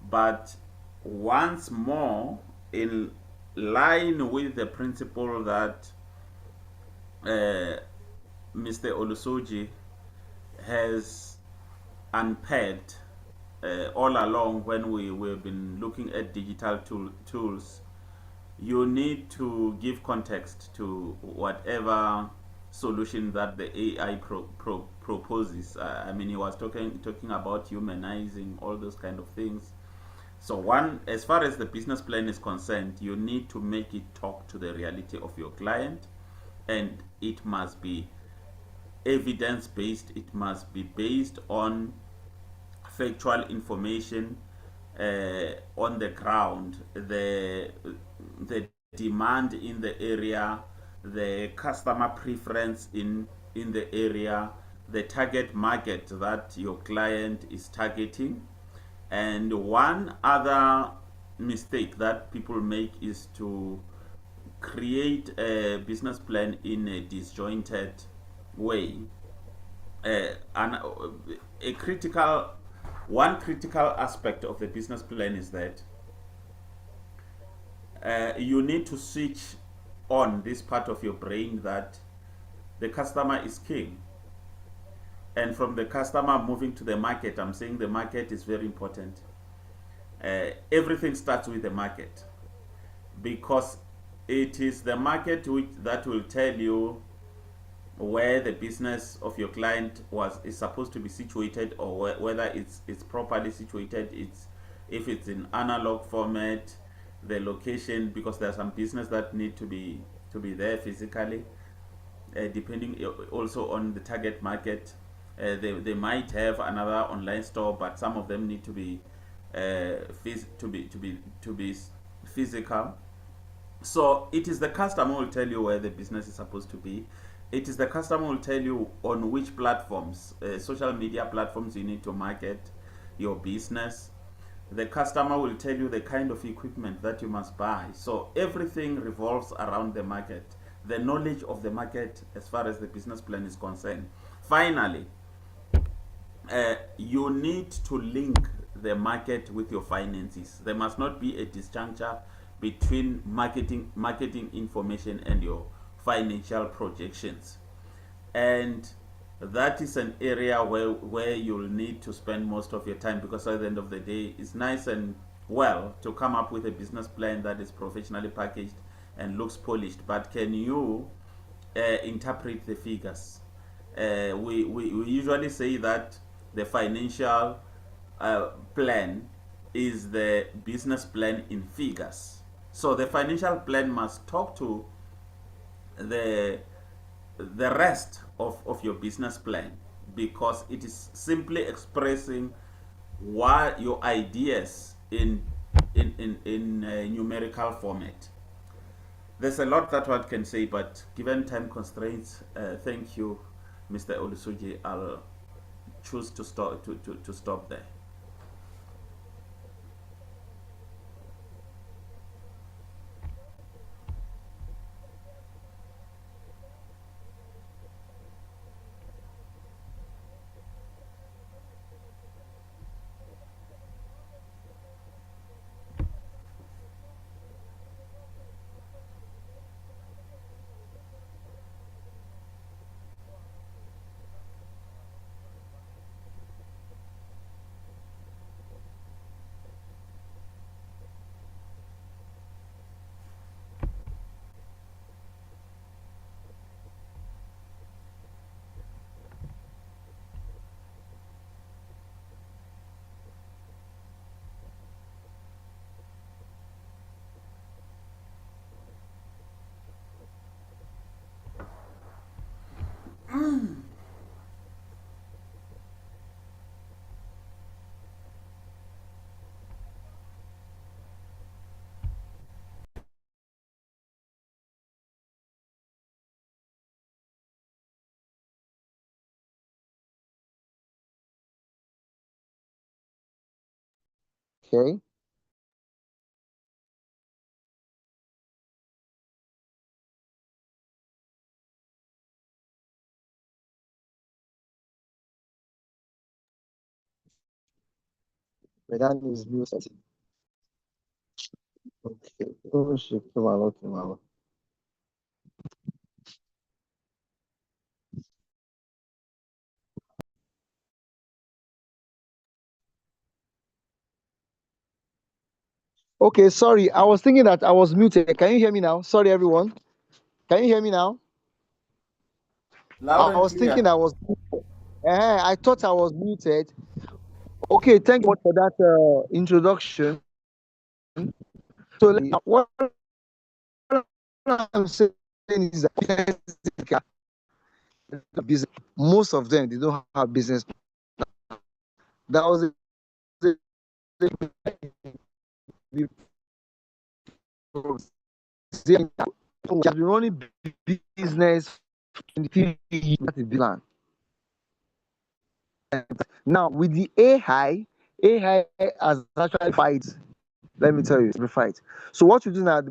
Speaker 5: But once more, in line with the principle that Mr. Olusoji has unpacked all along when we've been looking at digital tools, you need to give context to whatever solution that the AI proposes. I mean, he was talking about humanizing, all those kind of things. So as far as the business plan is concerned, you need to make it talk to the reality of your client, and it must be evidence-based. It must be based on factual information on the ground, the demand in the area, the customer preference in the area, the target market that your client is targeting. And one other mistake that people make is to create a business plan in a disjointed way. One critical aspect of the business plan is that you need to switch on this part of your brain that the customer is king. And from the customer moving to the market, I'm saying the market is very important. Everything starts with the market, because it is the market that will tell you where the business of your client is supposed to be situated, or whether it's properly situated. If it's in analog format, the location, because there are some business that need to be there physically, depending also on the target market. They might have another online store, but some of them need to be physical. So it is the customer who will tell you where the business is supposed to be. It is the customer who will tell you on which platforms, social media platforms, you need to market your business. The customer will tell you the kind of equipment that you must buy. So everything revolves around the market, the knowledge of the market as far as the business plan is concerned. Finally, you need to link the market with your finances. There must not be a disjuncture between marketing information and your financial projections. And that is an area where you'll need to spend most of your time, because at the end of the day, it's nice and well to come up with a business plan that is professionally packaged and looks polished, but can you interpret the figures? We usually say that the financial plan is the business plan in figures. So the financial plan must talk to the the rest of your business plan, because it is simply expressing what your ideas in numerical format. There's a lot that one can say, but given time constraints, thank you, Mr. Olusuji. I'll choose to stop there.
Speaker 1: Okay. Medan is muted. Okay. Oh shit. Tomorrow, tomorrow. Okay, sorry. I was thinking that I was muted. Can you hear me now? Sorry, everyone. Can you hear me now?
Speaker 5: Loud
Speaker 1: I
Speaker 5: and
Speaker 1: was thinking
Speaker 5: clear.
Speaker 1: I was. I thought I was muted. Okay, thank you for that introduction. So what I'm saying is that business, most of them they don't have business. That was they have been running business in the 50 years. That is plan. Now with the AI has actually fight. Let me tell you, it's a fight. So what you do now,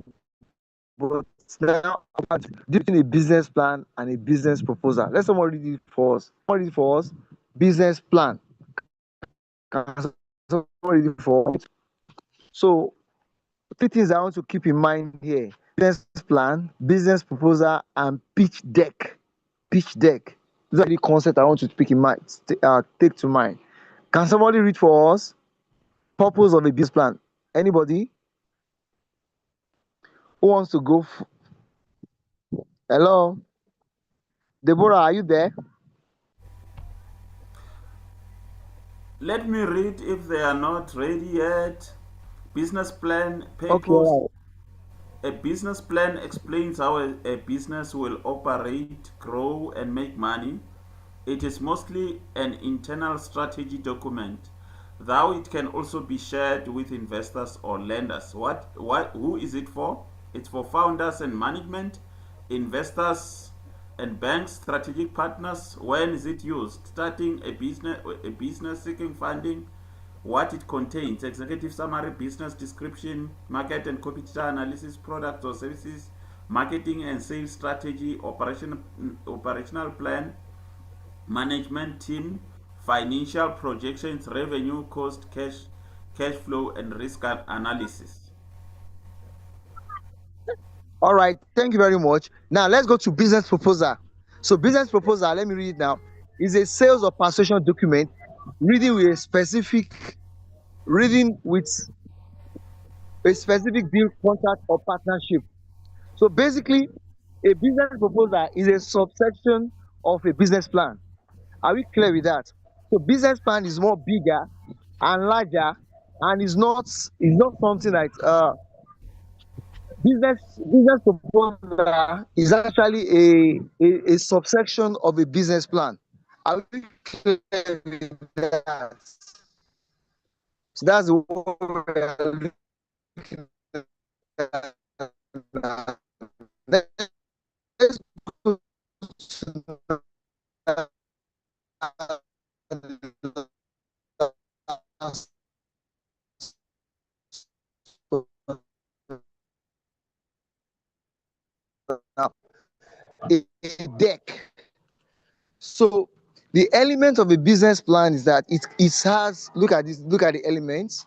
Speaker 1: but now about doing a business plan and a business proposal. Let someone read it for us. Someone read it for us. Business plan. Can someone read it for us? So three things I want to keep in mind here: business plan, business proposal, and pitch deck. Pitch deck. These are the concepts I want to take in mind. Take to mind. Can somebody read for us? Purpose of a business plan. Anybody who wants to go? Hello, Deborah, are you there?
Speaker 5: Let me read if they are not ready yet. Business plan
Speaker 1: Okay,
Speaker 5: purpose.
Speaker 1: all
Speaker 5: A business plan explains how a business will operate, grow, and make money. It is mostly an internal strategy document, though it can also be shared with investors or lenders. Who is it for? It's for founders and management, investors and banks, strategic partners. When is it used? Starting a business seeking funding, what it contains, executive summary, business description, market and competitor analysis, products or services, marketing and sales strategy, operational plan, management team, financial projections, revenue, cost, cash flow, and risk analysis.
Speaker 1: All right, thank you very much. Now let's go to business proposal. So business proposal, let me read it now, is a sales or persuasion document reading with a specific deal, contract, or partnership. So basically, a business proposal is a subsection of a business plan. Are we clear with that? So business plan is more bigger and larger, and is not something like business proposal is actually a subsection of a business plan. Are we clear with that? So that's what we're looking at now. Let's go to now, a deck. So the element of a business plan is that it has, look at the elements: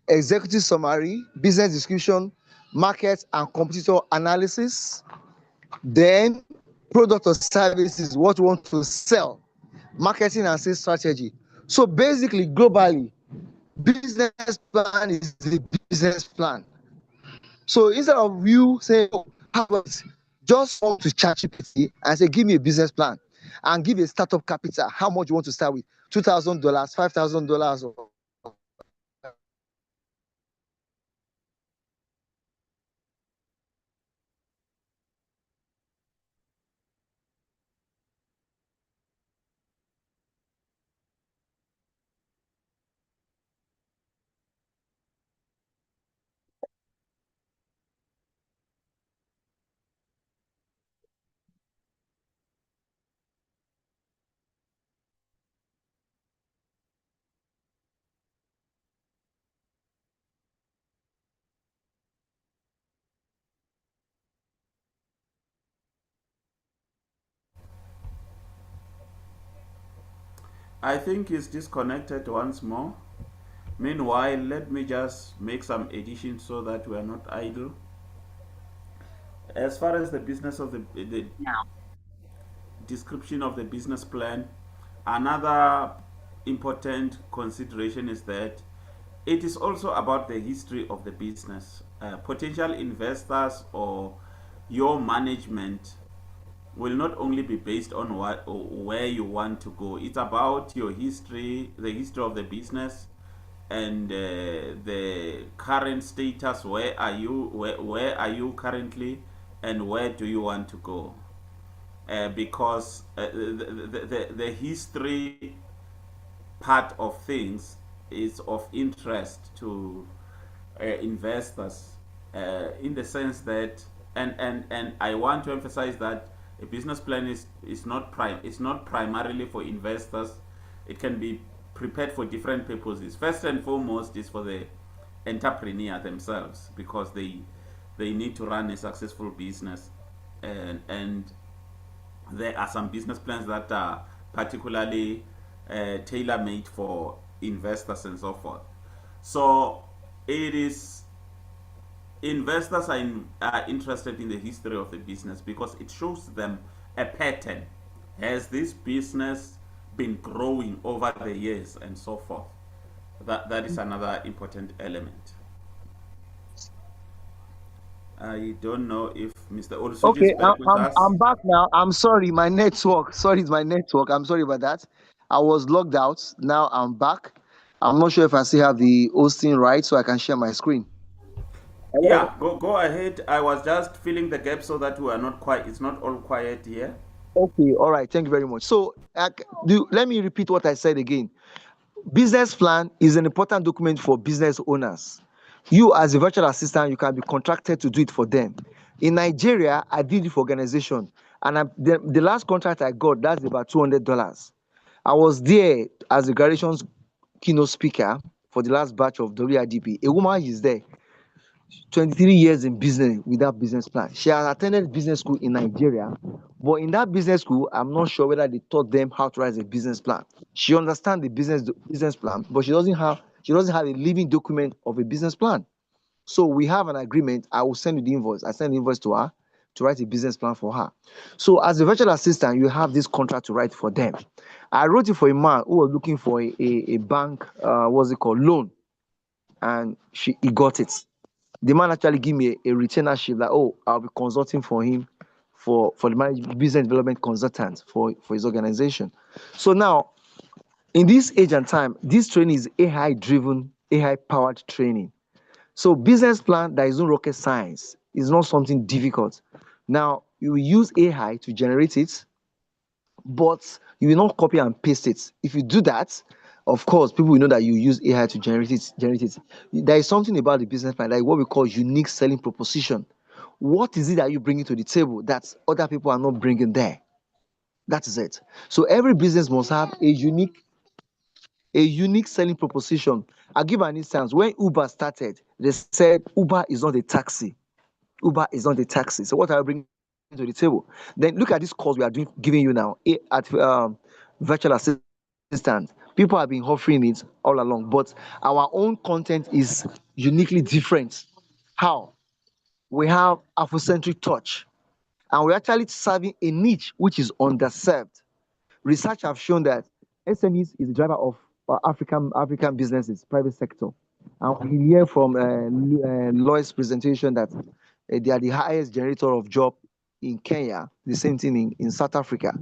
Speaker 1: executive summary, business description, market and competitor analysis, then product or services, what you want to sell, marketing and sales strategy. So basically, globally, business plan is a business plan. So instead of you saying, oh, how about just go to ChatGPT and say, give me a business plan and give a startup capital, how much you want to start with, $2,000, $5,000, or
Speaker 5: I think it's disconnected once more. Meanwhile, let me just make some additions so that we are not idle. As far as the business of the description of the business plan, another important consideration is that it is also about the history of the business. Potential investors or your management will not only be based on where you want to go. It's about your history, the history of the business, and the current status. Where are you currently, and where do you want to go? Because the history part of things is of interest to investors, in the sense that, and I want to emphasize that a business plan is not primarily for investors. It can be prepared for different purposes. First and foremost is for the entrepreneur themselves, because they need to run a successful business, and there are some business plans that are particularly tailor-made for investors and so forth. So it is, investors are interested in the history of the business because it shows them a pattern. Has this business been growing over the years and so forth? That is another important element. I don't know if Mr. Olusuji
Speaker 1: okay,
Speaker 5: is back with us.
Speaker 1: I'm back now. I'm sorry, my network. Sorry, it's my network. I'm sorry about that. I was logged out. Now I'm back. I'm not sure if I still have the hosting right, so I can share my screen. Hello?
Speaker 5: Yeah, go ahead. I was just filling the gap so that we are not quiet. It's not all quiet here.
Speaker 1: Okay, all right. Thank you very much. So let me repeat what I said again. Business plan is an important document for business owners. You as a virtual assistant, you can be contracted to do it for them. In Nigeria, I did it for organization, and the last contract I got, that's about $200. I was there as a graduation's keynote speaker for the last batch of WIDP. A woman is there, 23 years in business without business plan. She has attended business school in Nigeria, but in that business school, I'm not sure whether they taught them how to write a business plan. She understands the business plan, but she doesn't have a living document of a business plan. So we have an agreement. I will send you the invoice. I send the invoice to her to write a business plan for her. So as a virtual assistant, you have this contract to write for them. I wrote it for a man who was looking for a bank, what's it called, loan, and he got it. The man actually gave me a retainership, like, oh, I'll be consulting for him for the business development consultant for his organization. So now, in this age and time, this training is AI driven, AI powered training. So business plan, there is no rocket science. It's not something difficult. Now, you will use AI to generate it, but you will not copy and paste it. If you do that, of course, people will know that you use AI to generate it. There is something about the business plan, like what we call unique selling proposition. What is it that you bring to the table that other people are not bringing there? That is it. So every business must have a unique selling proposition. I'll give an instance. When Uber started, they said Uber is not a taxi. Uber is not a taxi. So what are you bringing to the table? Then look at this course we are giving you now at virtual assistant. People have been offering it all along, but our own content is uniquely different. How? We have Afrocentric touch, and we're actually serving a niche which is underserved. Research have shown that SMEs is the driver of African businesses, private sector. And we hear from Lloyd's presentation that they are the highest generator of job in Kenya, the same thing in South Africa.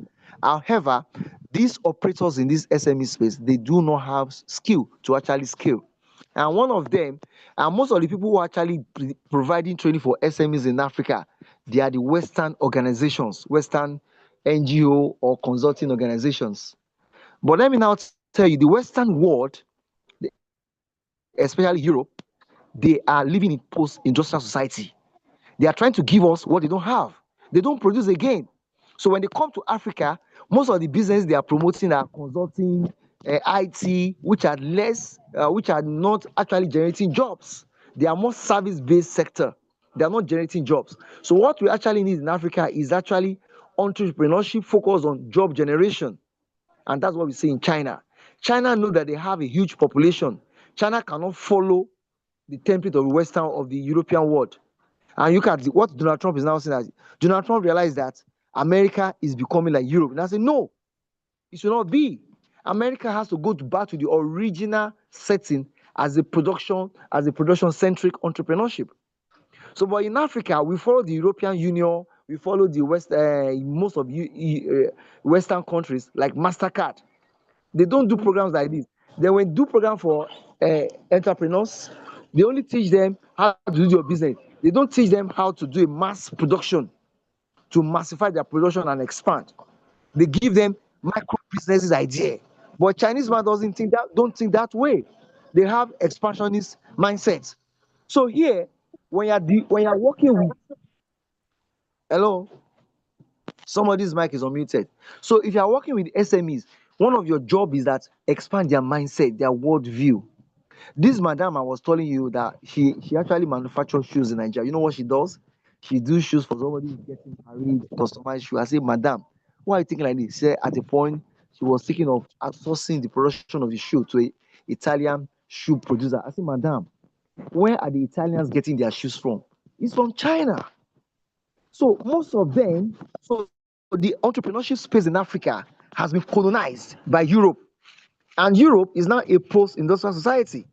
Speaker 1: However, these operators in this SME space, they do not have skill to actually scale. And one of them, and most of the people who are actually providing training for SMEs in Africa, they are the Western organizations, Western NGO or consulting organizations. But let me now tell you, the Western world, especially Europe, they are living in post-industrial society. They are trying to give us what they don't have. They don't produce again. So when they come to Africa, most of the business they are promoting are consulting, IT, which are not actually generating jobs. They are more service-based sector. They are not generating jobs. So what we actually need in Africa is actually entrepreneurship focused on job generation. And that's what we see in China. China know that they have a huge population. China cannot follow the template of the European world. And look at what Donald Trump is now saying. Donald Trump realized that America is becoming like Europe. And I say, no, it should not be. America has to go back to the original setting as a production-centric entrepreneurship. So, but in Africa, we follow the European Union, we follow the most of Western countries like MasterCard. They don't do programs like this. They will do program for entrepreneurs. They only teach them how to do your business. They don't teach them how to do a mass production, to massify their production and expand. They give them micro businesses idea. But Chinese man don't think that way. They have expansionist mindset. So here, when you're working with, hello, somebody's mic is unmuted. So if you're working with SMEs, one of your job is that expand their mindset, their worldview. This madam I was telling you that she actually manufactures shoes in Nigeria. You know what she does? She do shoes for somebody who's getting married, customized shoe. I say, madam, why are you thinking like this? She said at a point she was thinking of outsourcing the production of the shoe to an Italian shoe producer. I said, madam, where are the Italians getting their shoes from? It's from China. So most of them, so the entrepreneurship space in Africa has been colonized by Europe. And Europe is now a post-industrial society.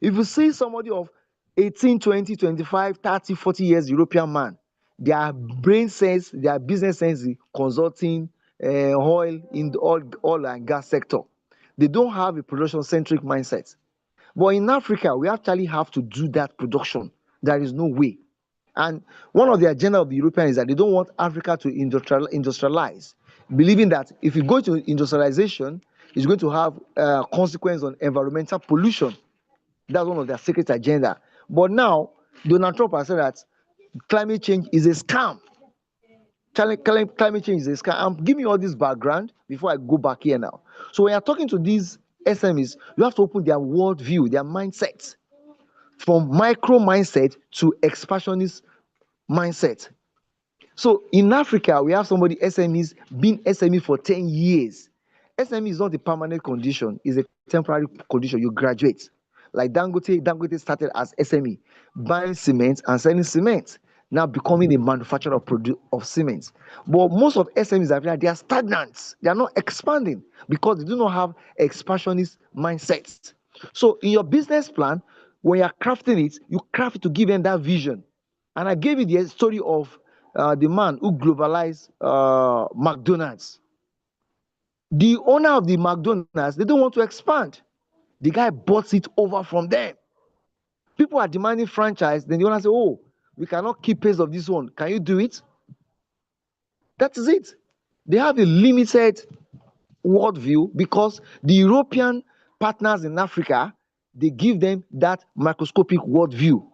Speaker 1: If you see somebody of 18, 20, 25, 30, 40 years European man, their brain sense, their business sense is consulting, oil in the oil and gas sector. They don't have a production-centric mindset. But in Africa, we actually have to do that production. There is no way. And one of the agenda of the Europeans is that they don't want Africa to industrialize, believing that if you go to industrialization, it's going to have consequence on environmental pollution. That's one of their secret agenda. But now, Donald Trump has said that climate change is a scam. Climate change is a scam. I'm giving you all this background before I go back here now. So when you're talking to these SMEs, you have to open their worldview, their mindset, from micro mindset to expansionist mindset. So in Africa, we have somebody SMEs been SME for 10 years. SME is not a permanent condition, it's a temporary condition. You graduate. Like Dangote started as SME, buying cement and selling cement, now becoming a manufacturer of cement. But most of SMEs are they are stagnant. They are not expanding because they do not have expansionist mindsets. So in your business plan, when you're crafting it, you craft it to give them that vision. And I gave you the story of the man who globalized McDonald's. The owner of the McDonald's, they don't want to expand. The guy bought it over from them. People are demanding franchise. Then the owner say, "Oh, we cannot keep pace of this one. Can you do it?" That is it. They have a limited worldview because the European partners in Africa, they give them that microscopic worldview.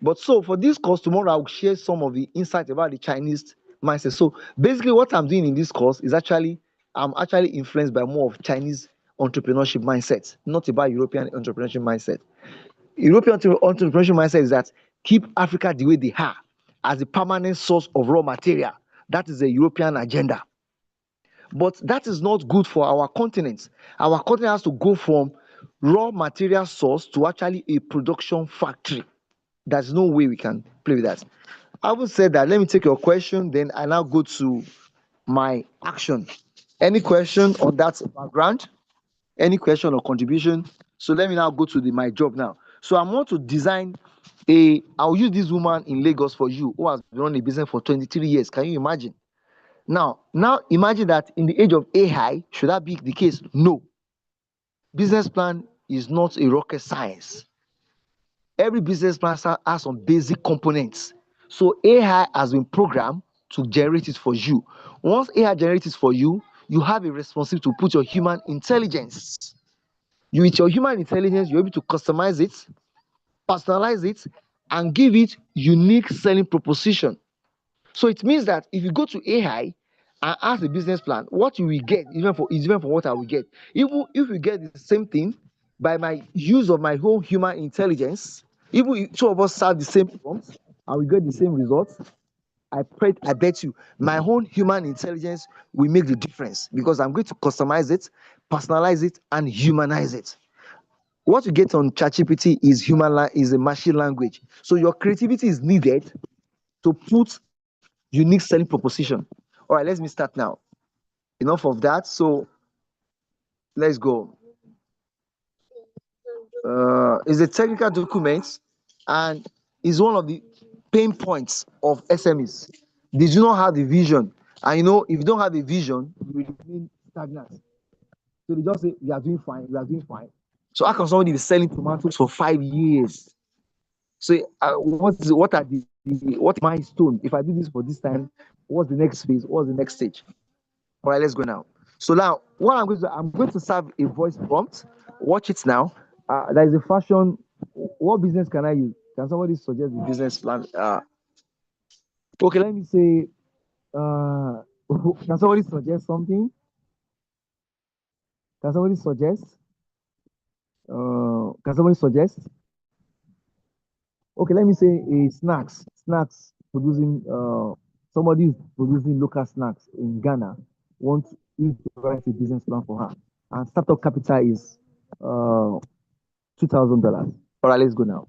Speaker 1: But so for this course tomorrow, I'll share some of the insights about the Chinese mindset. So basically, what I'm doing in this course is I'm actually influenced by more of Chinese entrepreneurship mindset, not about European entrepreneurship mindset. European entrepreneurship mindset is that keep Africa the way they are as a permanent source of raw material. That is a European agenda. But that is not good for our continent. Our continent has to go from raw material source to actually a production factory. There's no way we can play with that. Having said that, let me take your question, then I now go to my action. Any question on that background? Any question or contribution? So let me now go to my job now. So I want to design I'll use this woman in Lagos for you who has been running a business for 23 years. Can you imagine? Now imagine that in the age of AI, should that be the case? No. Business plan is not a rocket science. Every business plan has some basic components. So AI has been programmed to generate it for you. Once AI generates it for you, you have a responsibility to put your human intelligence. With your human intelligence, you're able to customize it, personalize it, and give it unique selling proposition. So it means that if you go to AI and ask a business plan, what you will get, even for what I will get. Even if you get the same thing by my use of my whole human intelligence, even if two of us solve the same problems and we get the same results, I bet you my own human intelligence will make the difference because I'm going to customize it, personalize it, and humanize it. What you get on ChatGPT is a machine language. So your creativity is needed to put unique selling proposition. All right, let me start now. Enough of that. So let's go. It's a technical document and is one of the pain points of SMEs. They do not have the vision. And if you don't have a vision, you will remain stagnant. So they just say, we are doing fine, we are doing fine. So how can somebody be selling tomatoes for 5 years? So what milestone? If I do this for this time, what's the next phase? What's the next stage? All right, let's go now. So now, what I'm going to serve a voice prompt. Watch it now. There is a fashion. What business can I use? Can somebody suggest the business plan? Okay, let me say. Can somebody suggest something? Can somebody suggest? Can somebody suggest? Okay, let me say a snacks. Snacks producing. Somebody is producing local snacks in Ghana. Want to write a business plan for her, and startup capital is $2,000. All right, let's go now.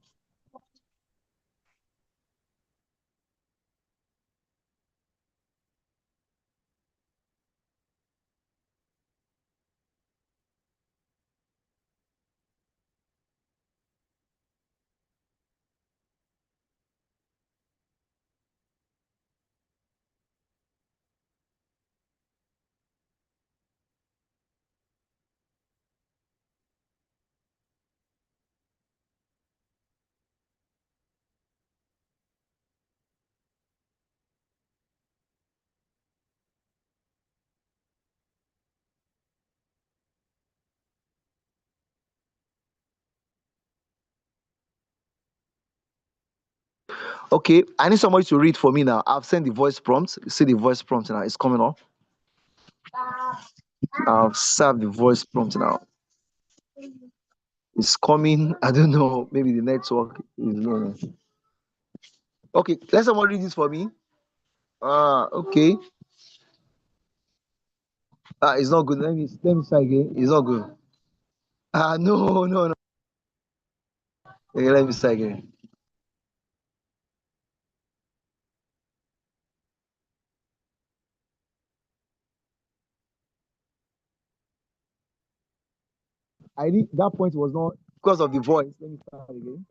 Speaker 1: Okay, I need somebody to read for me now. I've sent the voice prompt. You see the voice prompt now. It's coming on. I've served the voice prompt now. It's coming. I don't know. Maybe the network is no. Okay, let someone read this for me. Okay. It's not good. Let me try again. It's not good. No, no, no. Okay, let me try again. I think that point was not because of the voice. Let me start again.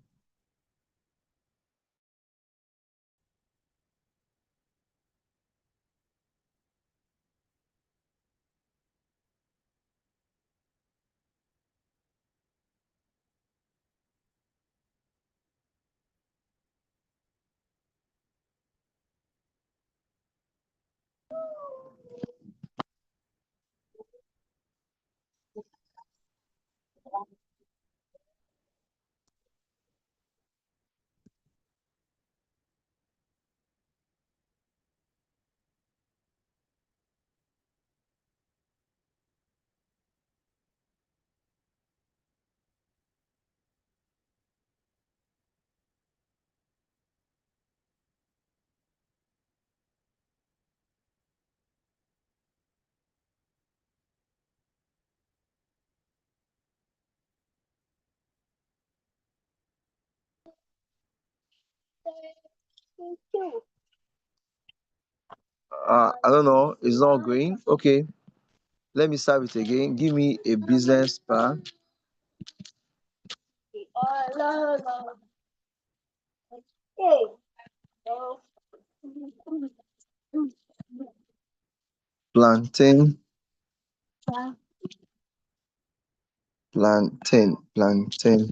Speaker 1: I don't know. It's not going. Okay. Let me start it again. Give me a business plan. Plantain. Plantain. Plantain.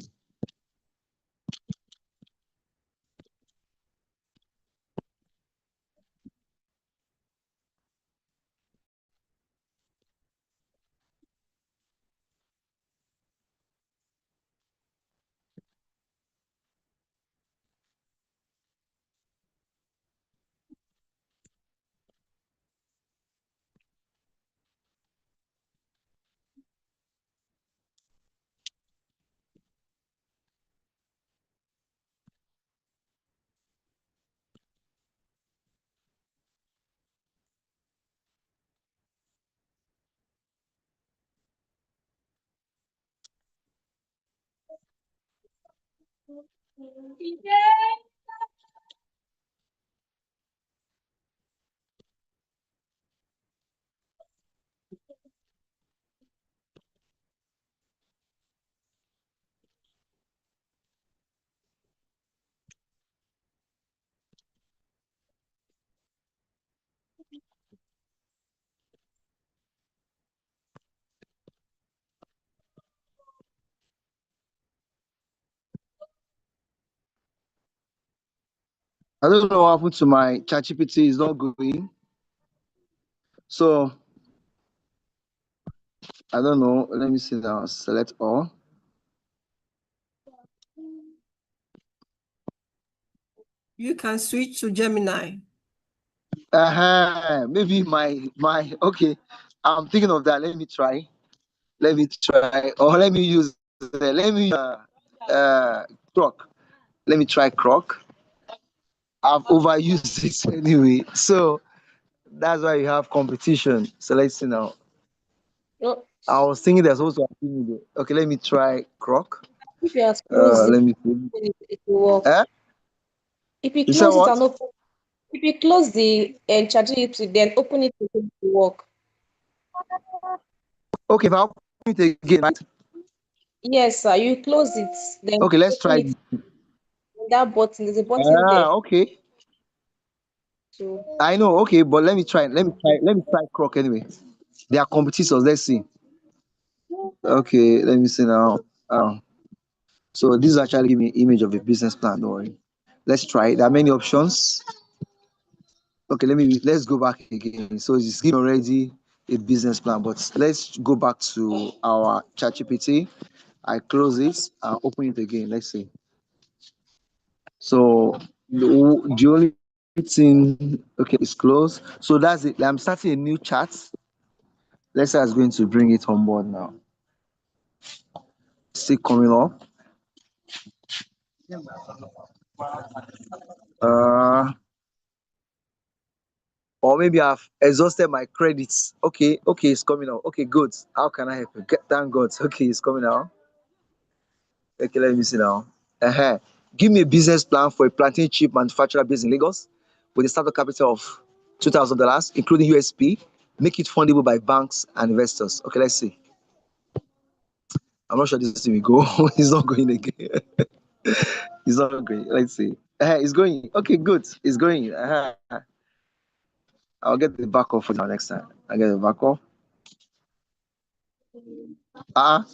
Speaker 1: I don't know what happened to my ChatGPT. It's not going. So I don't know. Let me see now. Select all.
Speaker 2: You can switch to Gemini.
Speaker 1: Maybe my okay. I'm thinking of that. Let me try. Or let me use Croc. Let me try Croc. I've overused it anyway. So that's why you have competition. So let's see now.
Speaker 4: No,
Speaker 1: I was thinking there's also okay, let me try Croc.
Speaker 4: if you have closed
Speaker 1: Let
Speaker 4: it,
Speaker 1: me see.
Speaker 4: it will work.
Speaker 1: Eh?
Speaker 4: If you
Speaker 1: You said
Speaker 4: close it
Speaker 1: what?
Speaker 4: and open, if you close the ChatGPT, then open it, it will work.
Speaker 1: Okay, if I open it again, right?
Speaker 4: Yes, sir. You close it, then
Speaker 1: Okay, let's
Speaker 4: open
Speaker 1: try.
Speaker 4: it. That button, there's a button there.
Speaker 1: Okay.
Speaker 4: So
Speaker 1: I know. Okay, but let me try. Let me try Croc anyway. They are competitors. Let's see. Okay, let me see now. So this is actually give me image of a business plan. Don't worry. Let's try it. There are many options. Okay, let's go back again. So it's giving already a business plan, but let's go back to our ChatGPT. I close it and open it again. Let's see. So The only thing, okay, is closed. So that's it. I'm starting a new chat. Let's say I was going to bring it on board now. Still coming up. Uh, or maybe I've exhausted my credits. Okay, it's coming out. Okay, good. How can I help you? Thank God. Okay, it's coming out. Okay, let me see now. Uh-huh. Give me a business plan for a plantain chip manufacturer based in Lagos with a startup capital of $2,000, including USP. Make it fundable by banks and investors. Okay, let's see. I'm not sure this thing will go. It's not going again. It's not going. Let's see. It's going. Okay, good. It's going. I'll get the backup for now next time. I'll get the backup.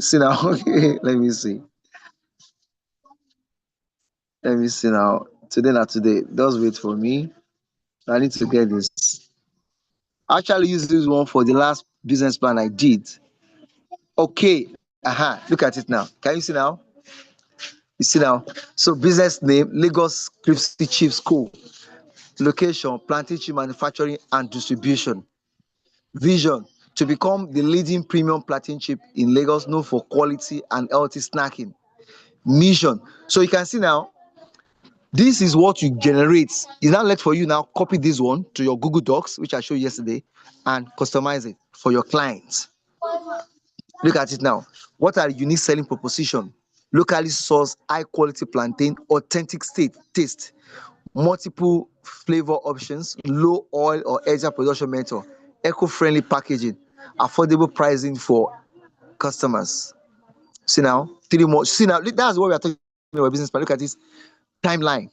Speaker 1: See now. Okay, let me see. Let me see now. Today, not today. Just wait for me. I need to get this. I actually used this one for the last business plan I did. Okay. Look at it now. Can you see now? You see now? So business name, Lagos City Chief School. Location, plantain chip manufacturing and distribution. Vision, to become the leading premium plantain chip in Lagos, known for quality and healthy snacking. Mission. So you can see now, this is what you generate. It's now left for you now, copy this one to your Google Docs, which I showed you yesterday, and customize it for your clients. Look at it now. What are the unique selling proposition? Locally sourced, high quality plantain, authentic taste, multiple flavor options, low oil or extra production method, eco-friendly packaging, affordable pricing for customers. See now, 3 months. See now, that's what we are talking about business plan. Look at this timeline.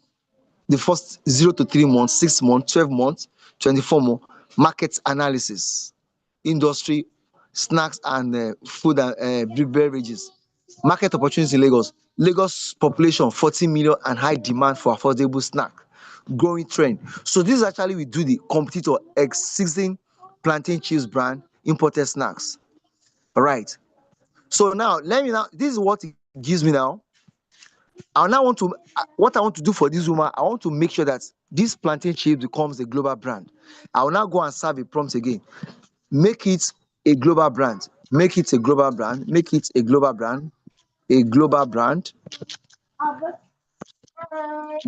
Speaker 1: The first 0 to 3 months, 6 months, 12 months, 24 months, market analysis, industry, snacks and food and beverages. Market opportunities in Lagos. Lagos population 40 million and high demand for affordable snack. Growing trend. So this is actually we do the competitor existing plantain chips brand imported snacks. All right. So now this is what it gives me now. I now want to what I want to do for this woman. I want to make sure that this plantain chips becomes a global brand. I will now go and serve a prompt again. Make it a global brand. Make it a global brand. Make it a global brand. A global brand.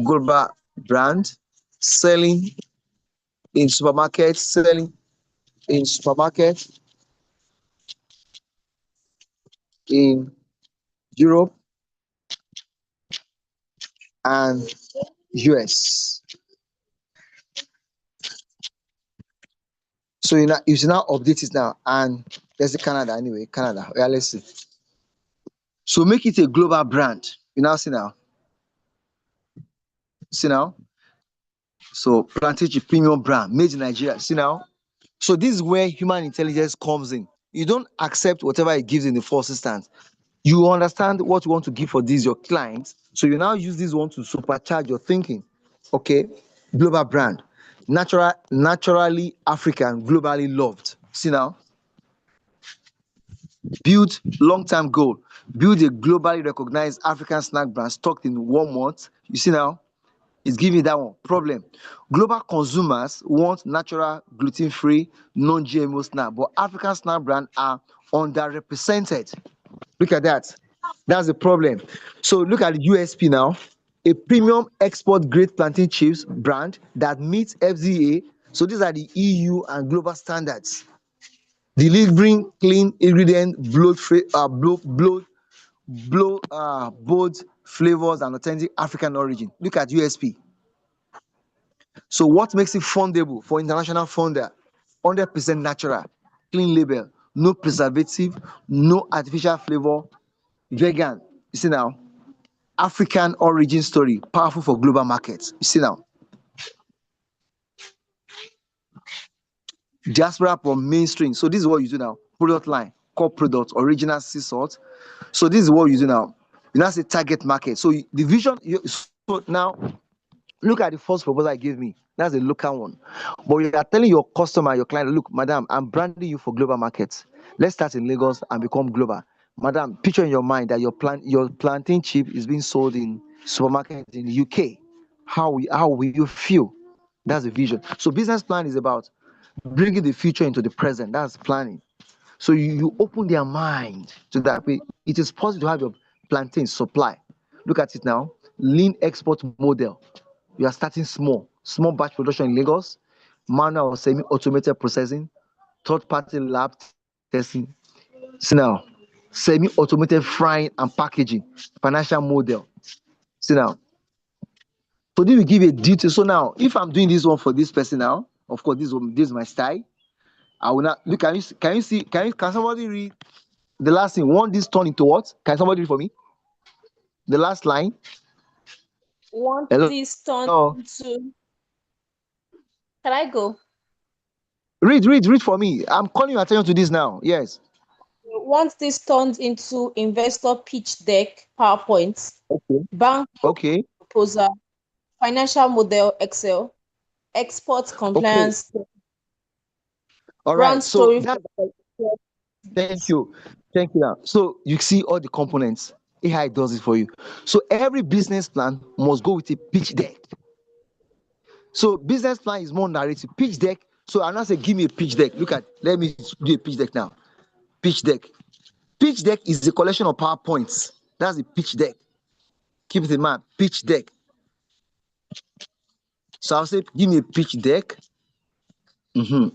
Speaker 1: Global brand. Selling in supermarkets. Selling in supermarkets in Europe and US. So you should now update it now. And there's the Canada anyway. Canada. Yeah, let's see. So make it a global brand. You now see now. See now. So plantain chip premium brand made in Nigeria. See now. So this is where human intelligence comes in. You don't accept whatever it gives in the first instance. You understand what you want to give for these your clients. So you now use this one to supercharge your thinking. Okay. Global brand. Naturally African, globally loved. See now. Build long-term goal. Build a globally recognized African snack brand stocked in 1 month. You see now, it's giving that one problem. Global consumers want natural, gluten-free, non-GMO snack, but African snack brands are underrepresented. Look at that. That's the problem. So look at the USP now. A premium export grade plantain chips brand that meets FDA. So these are the EU and global standards. Delivering clean ingredient, bold flavors and authentic African origin. Look at USP. So what makes it fundable for international funder? 100% natural, clean label, no preservative, no artificial flavor, vegan. You see now, African origin story, powerful for global markets. You see now. Diaspora from mainstream. So this is what you do now. Product line, core product, original sea salt. So this is what you do now. You now say target market. So the vision. So now, look at the first proposal I gave me. That's a local one. But you are telling your customer, your client, look, madam, I'm branding you for global markets. Let's start in Lagos and become global. Madam, picture in your mind that your plantain chip is being sold in supermarkets in the UK. how will you feel? That's the vision. So business plan is about bringing the future into the present. That's planning. So you open their mind to that. It is possible to have your plantain supply. Look at it now. Lean export model. You are starting small batch production in Lagos, manual or semi-automated processing, third-party lab testing. See now, semi-automated frying and packaging, financial model. See now. So this will give a detail. So now, if I'm doing this one for this person now, of course, this is my style. I will not look. Can somebody read the last thing? Want this turn into what? Can somebody read for me? The last line.
Speaker 4: Want
Speaker 1: Hello.
Speaker 4: this turned into, can I go?
Speaker 1: Read for me. I'm calling your attention to this now. Yes.
Speaker 4: Want this turned into investor pitch deck, PowerPoint,
Speaker 1: Okay.
Speaker 4: bank
Speaker 1: Okay.
Speaker 4: proposal, financial model, Excel, export
Speaker 1: Okay.
Speaker 4: compliance,
Speaker 1: All
Speaker 4: brand
Speaker 1: right. So
Speaker 4: story
Speaker 1: that.
Speaker 4: for
Speaker 1: Thank you. Thank you. Now. So you see all the components. AI does it for you. So every business plan must go with a pitch deck. So business plan is more narrative. Pitch deck. So I'm not saying give me a pitch deck. Let me do a pitch deck now. Pitch deck. Pitch deck is a collection of PowerPoints. That's the pitch deck. Keep it in mind. Pitch deck. So I'll say, give me a pitch deck. Give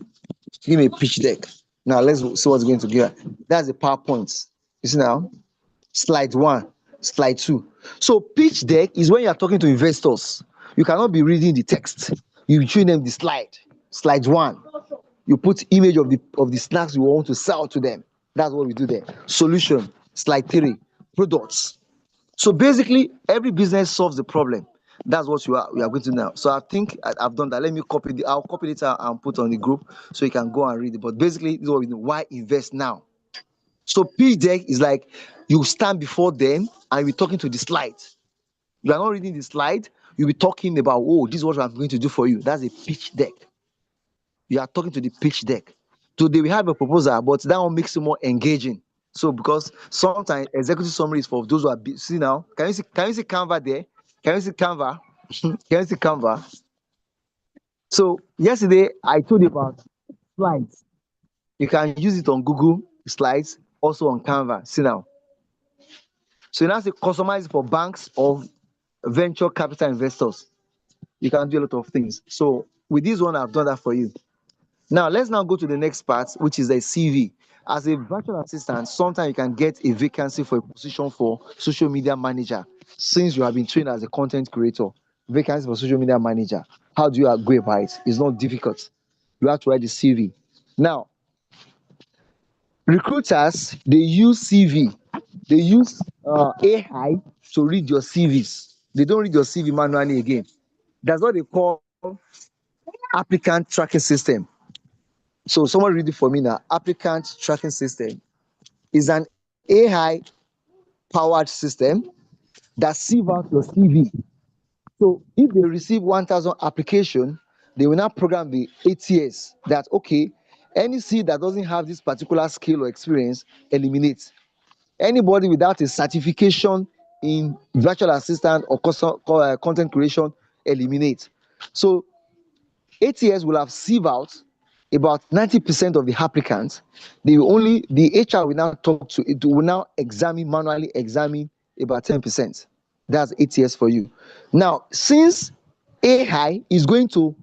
Speaker 1: me a pitch deck. Now let's see what's going to give. That's the PowerPoints. You see now? Slide 1, slide 2. So pitch deck is when you're talking to investors. You cannot be reading the text. You show them the slide. Slide 1. You put image of the snacks you want to sell to them. That's what we do there. Solution. Slide 3. Products. So basically, every business solves the problem. That's what we are going to now. So I think I've done that. Let me copy I'll copy it out and put on the group so you can go and read it. But basically, this is what we do. Why invest now? So pitch deck is like you stand before them and you're talking to the slide. You are not reading the slide. You'll be talking about, oh, this is what I'm going to do for you. That's a pitch deck. You are talking to the pitch deck. So they will have a proposal, but that one makes it more engaging. So because sometimes executive summary is for those who are see now. Can you see Canva there? Can you see Canva? Can you see Canva? So yesterday I told you about slides. You can use it on Google Slides, also on Canva. See now. So you now say customize for banks or venture capital investors. You can do a lot of things. So with this one, I've done that for you. Now let's now go to the next part, which is a CV. As a virtual assistant, sometimes you can get a vacancy for a position for social media manager. Since you have been trained as a content creator, vacancy for social media manager. How do you go about it? It's not difficult. You have to write the CV. Now, recruiters, they use CV. They use AI to read your CVs. They don't read your CV manually again. That's what they call applicant tracking system. So someone read it for me now. Applicant tracking system is an AI powered system that sieve out your CV. So if they receive 1,000 application, they will now program the ATS that, okay, any CV that doesn't have this particular skill or experience, eliminate. Anybody without a certification in virtual assistant or content creation, eliminate. So ATS will have sieve out about 90% of the applicants. The HR will now talk to it, will now manually examine about 10%. That's ATS for you. Now, since AI is going to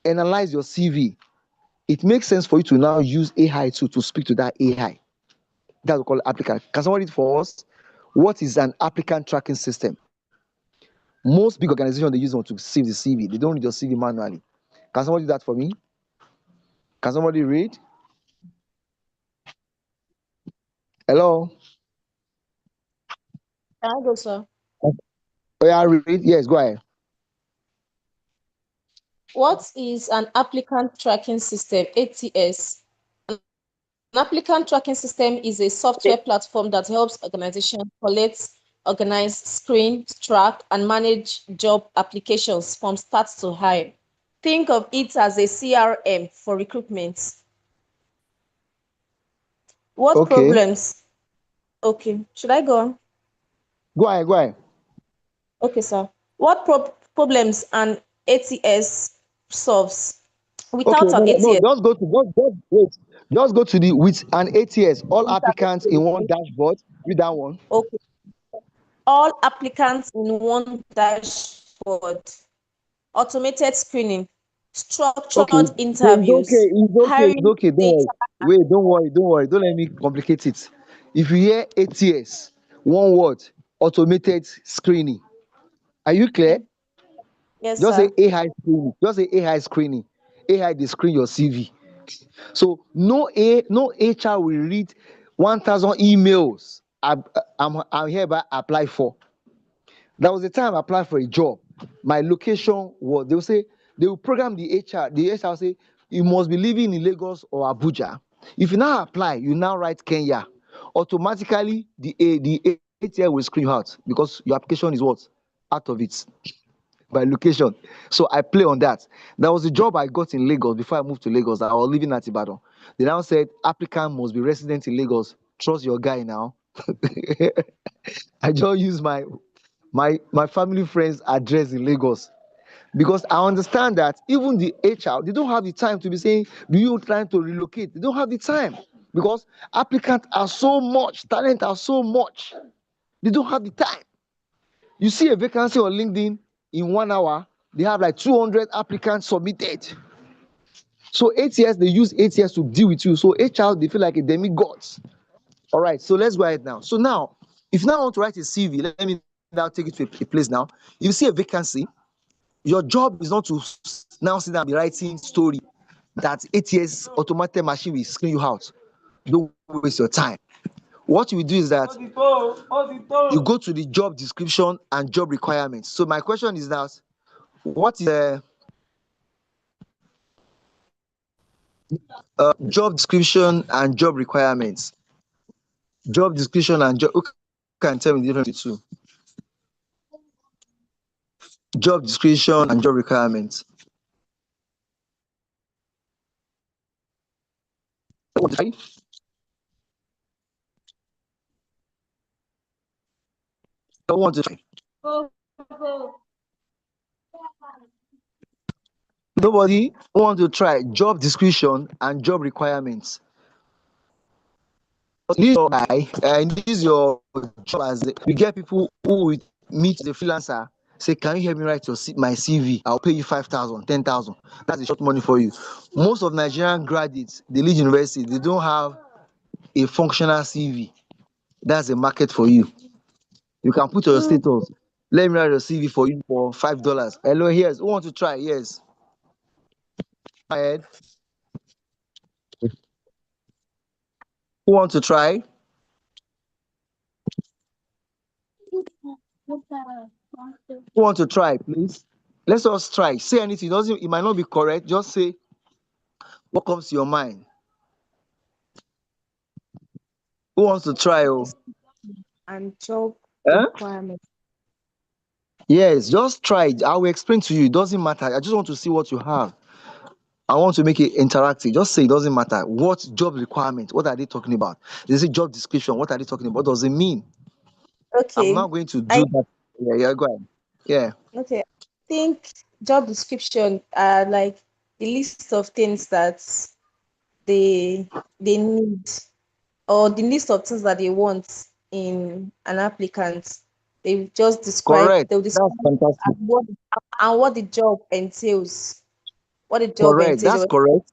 Speaker 1: analyze your CV, it makes sense for you to now use AI to speak to that AI. That's what we call applicant. Can someone read for us? What is an applicant tracking system? Most big organizations, they use one to save the CV. They don't read your CV manually. Can somebody do that for me? Can somebody read? Hello?
Speaker 4: Can I go, sir?
Speaker 1: Oh, yeah, read. Yes, go ahead.
Speaker 4: What is an applicant tracking system, ATS? An applicant tracking system is a software platform that helps organizations collect, organize, screen, track, and manage job applications from start to hire. Think of it as a CRM for recruitment. What
Speaker 1: Okay.
Speaker 4: problems? Okay, should I go on?
Speaker 1: Go ahead.
Speaker 4: Okay, sir. What problems an ATS solves
Speaker 1: Okay,
Speaker 4: without an
Speaker 1: no,
Speaker 4: ATS?
Speaker 1: just wait. Just go to the with an ATS, all applicants in one dashboard. Read that one.
Speaker 4: Okay. All applicants in one dashboard. Automated screening. Structured
Speaker 1: Okay, so
Speaker 4: interviews.
Speaker 1: it's
Speaker 4: Hiring
Speaker 1: okay. Don't
Speaker 4: data.
Speaker 1: worry. Wait, don't worry. Don't let me complicate it. If you hear ATS, one word, automated screening. Are you clear?
Speaker 4: Yes,
Speaker 1: Just say
Speaker 4: sir.
Speaker 1: AI screening. Just say AI screening. AI they screen your CV. So no HR will read 1,000 emails I'm hereby apply for. There was a time I applied for a job. My location was, they will say, they will program the HR. The HR will say, you must be living in Lagos or Abuja. If you now apply, you now write Kenya. Automatically, the ATL will screen you out because your application is what? Out of it by location. So I play on that. That was the job I got in Lagos before I moved to Lagos. I was living at Ibadan. They now said applicant must be resident in Lagos. Trust your guy now. I just use my family friends address in Lagos because I understand that even the HR they don't have the time to be saying, "Do you trying to relocate?" They don't have the time because applicants are so much, talent are so much. They don't have the time. You see a vacancy on LinkedIn in 1 hour, they have like 200 applicants submitted. So ATS they use ATS to deal with you. So HR they feel like a demigods. All right, so let's go ahead now. So now, if now I want to write a CV, let me now take it to a place now. If you see a vacancy, your job is not to now sit down and be writing story that ATS automated machine will screen you out. Don't waste your time. What you will do is that you go to the job description and job requirements. So my question is that what is job description and job requirements? Job description and job. Who can tell me the difference between the two? Job description and job requirements. I want to try. Nobody want to try job description and job requirements. This your guy, this your job as you get people who will meet the freelancer. Say, can you help me write my CV? I'll pay you 5,000, 10,000. That's a short money for you. Most of Nigerian graduates, they leave university, they don't have a functional CV. That's a market for you. You can put your status. Let me write your CV for you for $5. Hello, yes. Who want to try? Yes. Go ahead. Who want to try? Who want to try, please? Let's just try. Say anything. It might not be correct. Just say what comes to your mind. Who wants to try? Oh,
Speaker 4: And job
Speaker 1: eh?
Speaker 4: requirements.
Speaker 1: Yes, just try it. I will explain to you. It doesn't matter. I just want to see what you have. I want to make it interactive. Just say it doesn't matter. What job requirement? What are they talking about? They say job description. What are they talking about? What does it mean? I'm
Speaker 4: Okay.
Speaker 1: not going to
Speaker 4: I
Speaker 1: do that. Yeah, go ahead. Yeah.
Speaker 4: okay. I think job description are like the list of things that they need, or the list of things that they want in an applicant. They just describe,
Speaker 1: Correct.
Speaker 4: they'll
Speaker 1: That's
Speaker 4: describe
Speaker 1: fantastic.
Speaker 4: what the job entails. What the job
Speaker 1: Correct.
Speaker 4: entails.
Speaker 1: That's correct.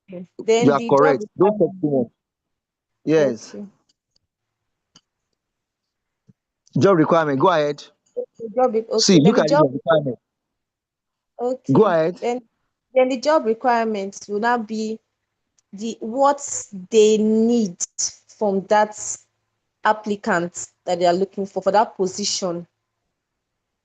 Speaker 1: You
Speaker 4: Then
Speaker 1: are
Speaker 4: the job
Speaker 1: correct. Don't talk
Speaker 4: requirement.
Speaker 1: too much. Yes.
Speaker 4: Okay.
Speaker 1: Job requirement. Go ahead. See,
Speaker 4: Okay. Then
Speaker 1: look
Speaker 4: the
Speaker 1: at the
Speaker 4: job
Speaker 1: requirement. Go
Speaker 4: okay.
Speaker 1: ahead.
Speaker 4: Then the job requirements will now be the what they need from that applicant that they are looking for that position.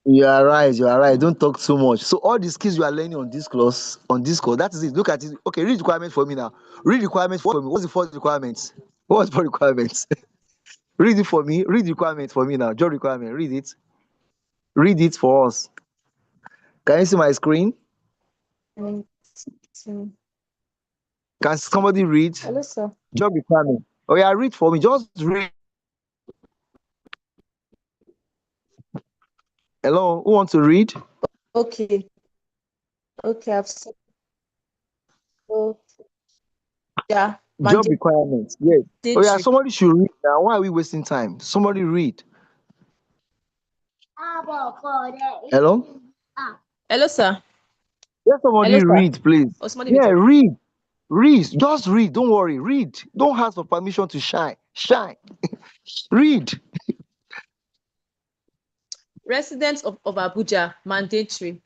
Speaker 1: You are right. You are right. Don't talk too much. So all the skills you are learning on this course, that is it. Look at it. Okay, read requirement for me now. Read requirement for me. What's the first requirement? What's the requirement? Read it for me. Read requirement for me now. Job requirement. Read it. Read it for us. Can you see my screen?
Speaker 4: Mm,
Speaker 1: Can somebody read?
Speaker 4: Hello, sir.
Speaker 1: Job requirement. Oh yeah, read for me. Just read. Hello, who wants to read?
Speaker 4: Okay. Okay, I've seen. Oh, yeah,
Speaker 1: Job requirements. Yes. Oh yeah,
Speaker 4: mandatory.
Speaker 1: somebody should read now. Why are we wasting time? Somebody read. Hello?
Speaker 4: Hello, sir.
Speaker 1: Let
Speaker 4: Hello,
Speaker 1: somebody
Speaker 4: sir.
Speaker 1: read, please.
Speaker 4: Oh, somebody
Speaker 1: Yeah,
Speaker 4: with
Speaker 1: read. Read. Just read. Don't worry. Read. Don't ask for permission to shine. Shine. Read.
Speaker 4: residents of Abuja, mandatory.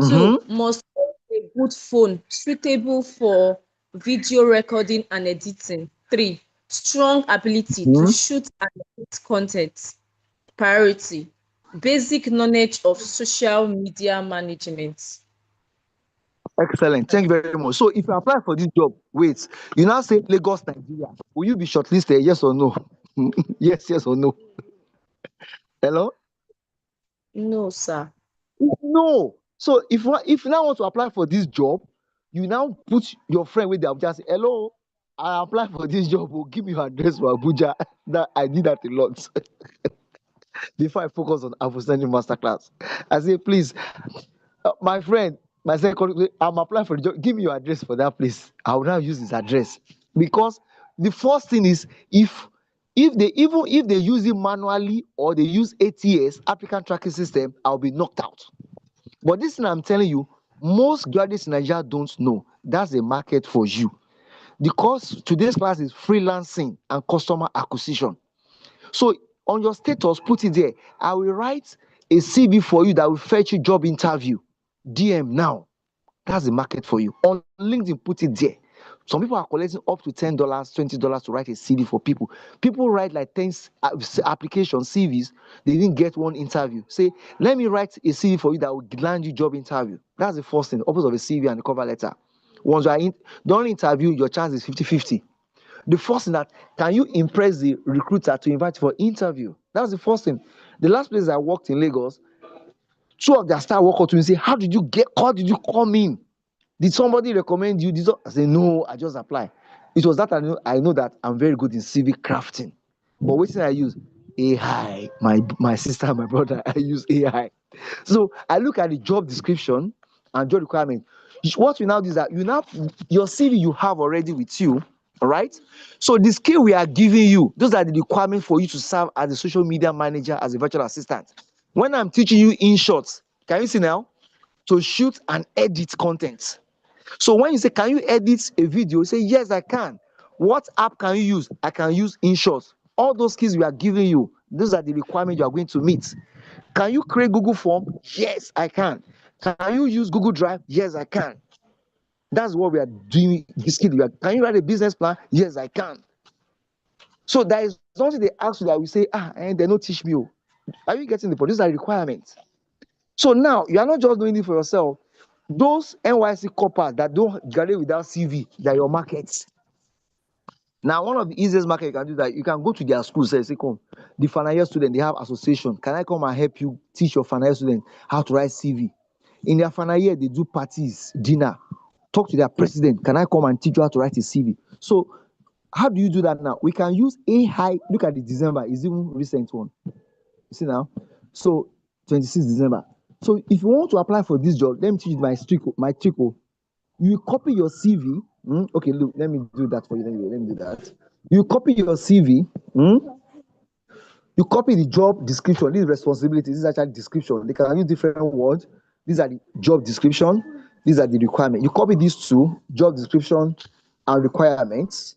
Speaker 1: Mm-hmm.
Speaker 4: 2, must own a good phone suitable for video recording and editing. 3, strong ability to
Speaker 1: Hmm.
Speaker 4: shoot and edit content. Priority, basic knowledge of social media management.
Speaker 1: Excellent. Thank you very much. So if you apply for this job, wait, you now say Lagos, Nigeria. Will you be shortlisted? Yes or no? Yes, yes or no? Hello?
Speaker 4: No, sir.
Speaker 1: No. So if you now want to apply for this job, you now put your friend with them, just say, hello, I apply for this job. Oh, give me your address for Abuja. That I did that a lot before I focus on Afro-Standing Masterclass. I say, please, my friend, my second, I'm applying for the job. Give me your address for that place. I will now use his address because the first thing is if they use it manually or they use ATS applicant tracking system, I'll be knocked out. But this thing I'm telling you, most graduates in Nigeria don't know. That's a market for you. The course today's class is freelancing and customer acquisition. So on your status, put it there. I will write a CV for you that will fetch you job interview. DM now. That's the market for you. On LinkedIn, put it there. Some people are collecting up to $10, $20 to write a CV for people. People write like 10 application CVs. They didn't get one interview. Say, let me write a CV for you that will land you job interview. That's the first thing, opposite of a CV and a cover letter. Once you are done interview, your chance is 50-50. The first thing that can you impress the recruiter to invite you for interview? That's the first thing. The last place I worked in Lagos, two of their staff walk up to me and say, how did you come in? Did somebody recommend you? I say, no, I just apply. It was that I know that I'm very good in CV crafting. But what did I use? AI. My sister, my brother, I use AI. So I look at the job description and job requirement. What you now do is that your CV you have already with you, all right? So the skill we are giving you, those are the requirements for you to serve as a social media manager, as a virtual assistant. When I'm teaching you in short, can you see now? To shoot and edit content. So when you say, can you edit a video? You say, yes, I can. What app can you use? I can use InShot. All those skills we are giving you, those are the requirements you are going to meet. Can you create Google Form? Yes, I can. Can you use Google Drive? Yes, I can. That's what we are doing. Can you write a business plan? Yes, I can. So there is something they ask you that we say, and they don't teach me. Are you getting the point? These are requirements. So now you are not just doing it for yourself. Those NYC coppers that don't graduate without CV, they're your markets. Now, one of the easiest market you can do that, you can go to their school, say, come, the final year student, they have association. Can I come and help you teach your final year student how to write CV? In their final year, they do parties, dinner. Talk to their president. Can I come and teach you how to write a CV? So how do you do that now? We can use AI. Look at the December, it's even recent one. You see now? So 26 December. So if you want to apply for this job, let me teach you my trick. You copy your CV. Okay, look, let me do that for you. Let me do that. You copy your CV. You copy the job description. These responsibilities. This is actually description. They can use different words. These are the job description. These are the requirements. You copy these two, job description and requirements.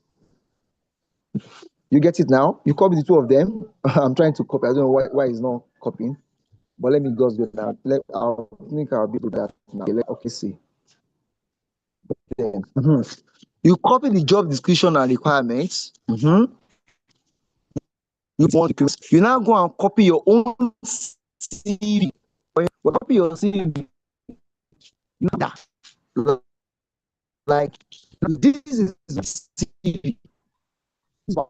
Speaker 1: You get it now? You copy the two of them. I'm trying to copy. I don't know why it's not copying. But let me just do that. I'll think I'll be with that now. Okay, see. You copy the job description and requirements. You now go and copy your own CV. When you copy your CV, like this is CV for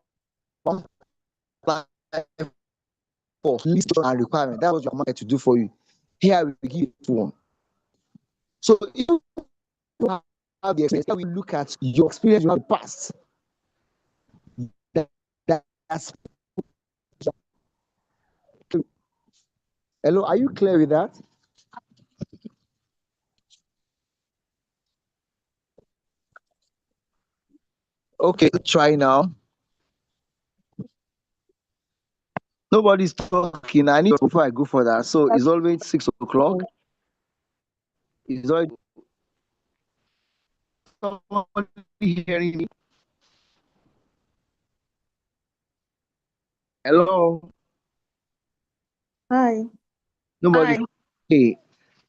Speaker 1: list and requirement. That was your market to do for you. Here we give you one. So if you have the experience, we look at your experience in the past. That's Hello, are you clear with that? Okay, try now. Nobody's talking. I need to before I go for that. So it's always 6 o'clock. It's already somebody hearing me. Hello.
Speaker 6: Hi.
Speaker 1: Nobody. Okay.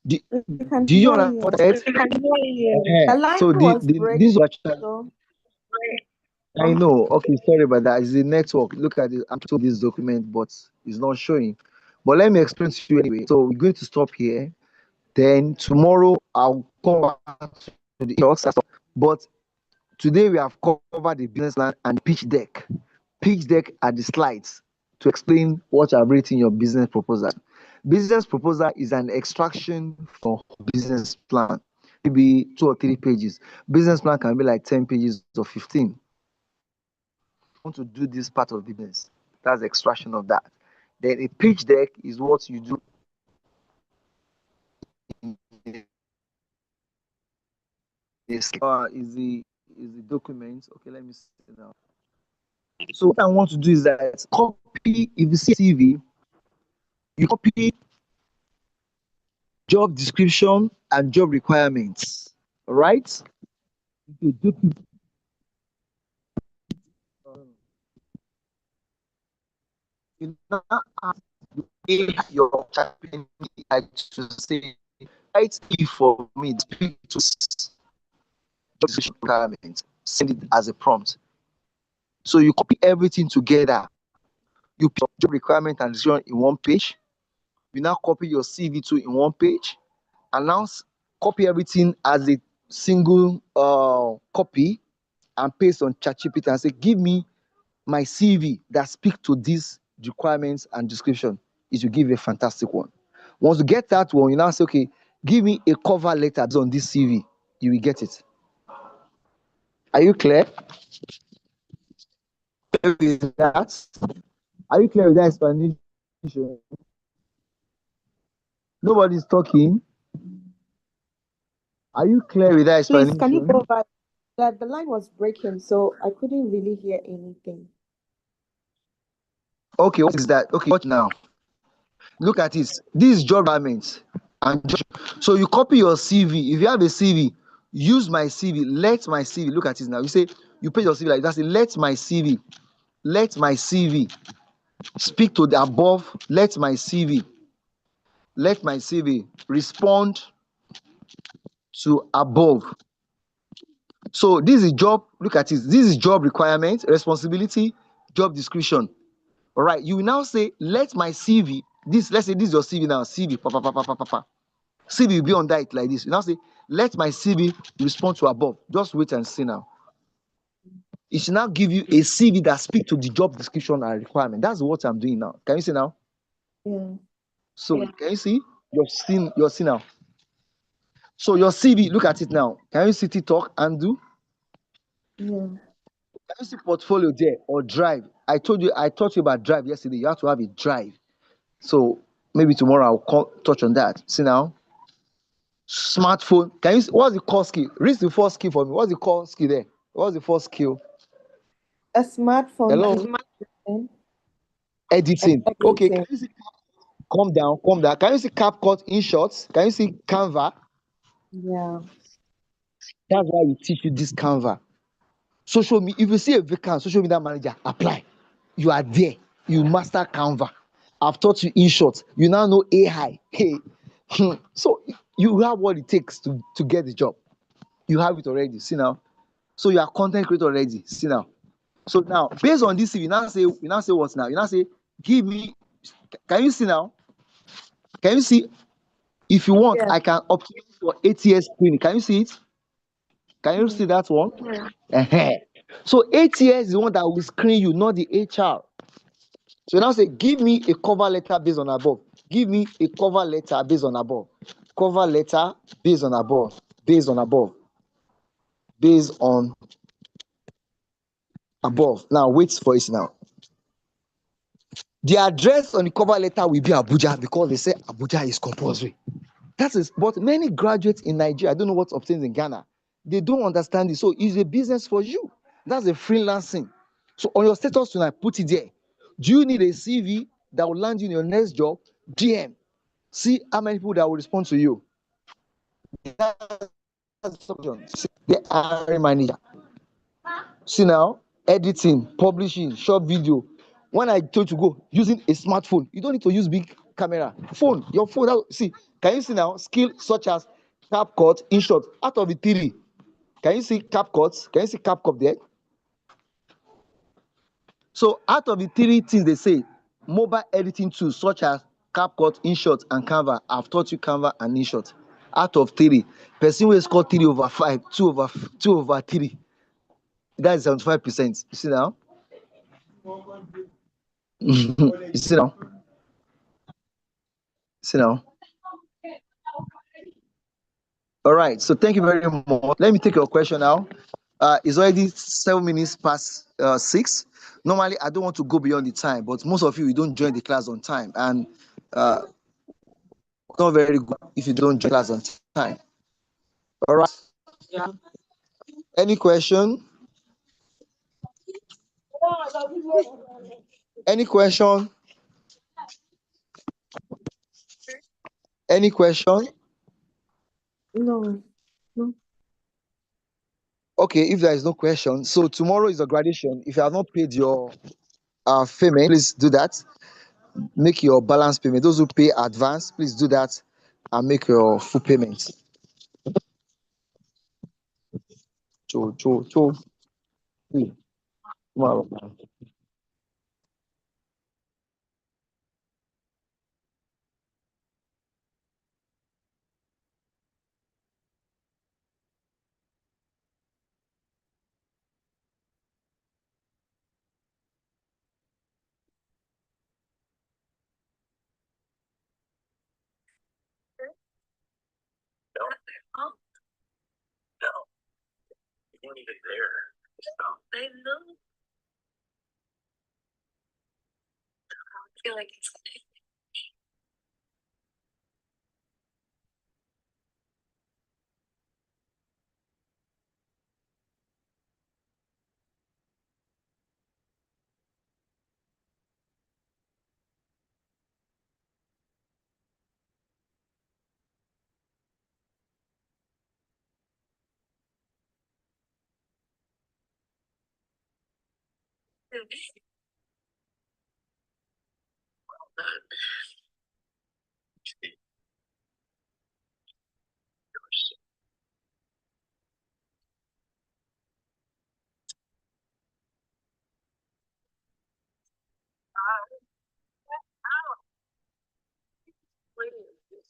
Speaker 1: Do,
Speaker 6: We can
Speaker 1: do you
Speaker 6: hear
Speaker 1: understand
Speaker 6: you.
Speaker 1: what I said?
Speaker 6: The line
Speaker 1: So
Speaker 6: was
Speaker 1: this
Speaker 6: breaking,
Speaker 1: is actually,
Speaker 6: so
Speaker 1: I know. Okay, sorry about that. It's the network. Look at it. I'm showing this document, but it's not showing. But let me explain to you anyway. So we're going to stop here. Then tomorrow I'll come back to the talks. But today we have covered the business plan and pitch deck. Pitch deck are the slides to explain what you have written in your business proposal. Business proposal is an extraction for business plan. Maybe 2 or 3 pages. Business plan can be like 10 pages or 15. Want to do this part of the business. That's the extraction of that. Then a pitch deck is what you do in this is the document. Okay, let me see now. So what I want to do is that copy, if you see CV, you copy job description and job requirements. All right? You now ask your typing to say, write it for me, speak to job description requirements, send it as a prompt. So you copy everything together. You put job requirement and description in one page. You now copy your CV too in one page, and now copy everything as a single copy and paste on ChatGPT and say, give me my CV that speak to these requirements and description. It will give you a fantastic one. Once you get that one, you now say, okay, give me a cover letter on this CV. You will get it. Are you clear with that? Are you clear with that explanation? Nobody's talking. Are you clear with that
Speaker 6: please, can you
Speaker 1: explanation?
Speaker 6: go back? The line was breaking, so I couldn't really hear anything.
Speaker 1: Okay, what is that? Okay, watch now. Look at this. This is job requirements. And so you copy your CV. If you have a CV, use my CV. Let my CV. Look at this now. You say you pay your CV like that. Say let my CV. Let my CV speak to the above. Let my CV. Let my CV respond to above. So this is job. Look at this. This is job requirement, responsibility, job description. All right. You will now say let my CV. This. Let's say this is your CV now. CV. Pa, pa, pa, pa, pa, pa, pa. CV will be on that like this. You now say, let my CV respond to above. Just wait and see now. It should now give you a CV that speaks to the job description and requirement. That's what I'm doing now. Can you see now?
Speaker 6: Yeah.
Speaker 1: So can you see? You're seeing now. So your CV, look at it now. Can you see TikTok and do?
Speaker 6: Yeah.
Speaker 1: Can you see portfolio there or drive? I taught you about drive yesterday. You have to have a drive. So maybe tomorrow I'll touch on that. See now? Smartphone. Can you see what's the core skill? Read the first skill for me. What's the core skill there? What's the first skill?
Speaker 6: A smartphone
Speaker 1: Hello? Editing. Okay, can
Speaker 6: editing.
Speaker 1: you see calm down. Can you see CapCut in short? Can you see Canva?
Speaker 6: Yeah.
Speaker 1: That's why we teach you this Canva. Social media, if you see a vacant social media manager, apply. You are there. You master Canva. I've taught you in short. You now know AI. Hey. So you have what it takes to get the job. You have it already. See now. So you are content creator already. See now. So now, based on this, you now say what now? You now say, give me. Can you see now? Can you see? If you want,
Speaker 6: Yeah.
Speaker 1: I can optimize for ATS screening. Can you see it? Can you see that one? So ATS is the one that will screen you, not the HR. So now say, give me a cover letter based on above. Give me a cover letter based on above. Cover letter based on above. Based on above. Based on above. Now wait for it now. The address on the cover letter will be Abuja because they say Abuja is compulsory. That is, but many graduates in Nigeria, I don't know what obtains in Ghana, they don't understand it. So it's a business for you. That's a freelancing. So on your status tonight, put it there. Do you need a CV that will land you in your next job? DM. See how many people that will respond to you. That's the option. See the hiring manager. See now, editing, publishing, short video. When I told you to go using a smartphone, you don't need to use big camera. Phone, your phone. See, can you see now skill such as CapCut, InShot? Out of the three, can you see CapCut? Can you see CapCut there? So out of the three things they say, mobile editing tools such as CapCut, InShot, and Canva. I've taught you Canva and InShot. Out of three, person will score 3/5, 2/3. That is 75%. You see now? You see now? See now? All right. So thank you very much. Let me take your question now. It's already 7 minutes past 6. Normally, I don't want to go beyond the time, but most of you don't join the class on time, and not very good if you don't join class on time. All right.
Speaker 2: Yeah.
Speaker 1: Any question? Any question? Any question?
Speaker 6: No. No.
Speaker 1: Okay, if there is no question, so tomorrow is a graduation. If you have not paid your payment, please do that. Make your balance payment. Those who pay advance, please do that and make your full payment. Tomorrow.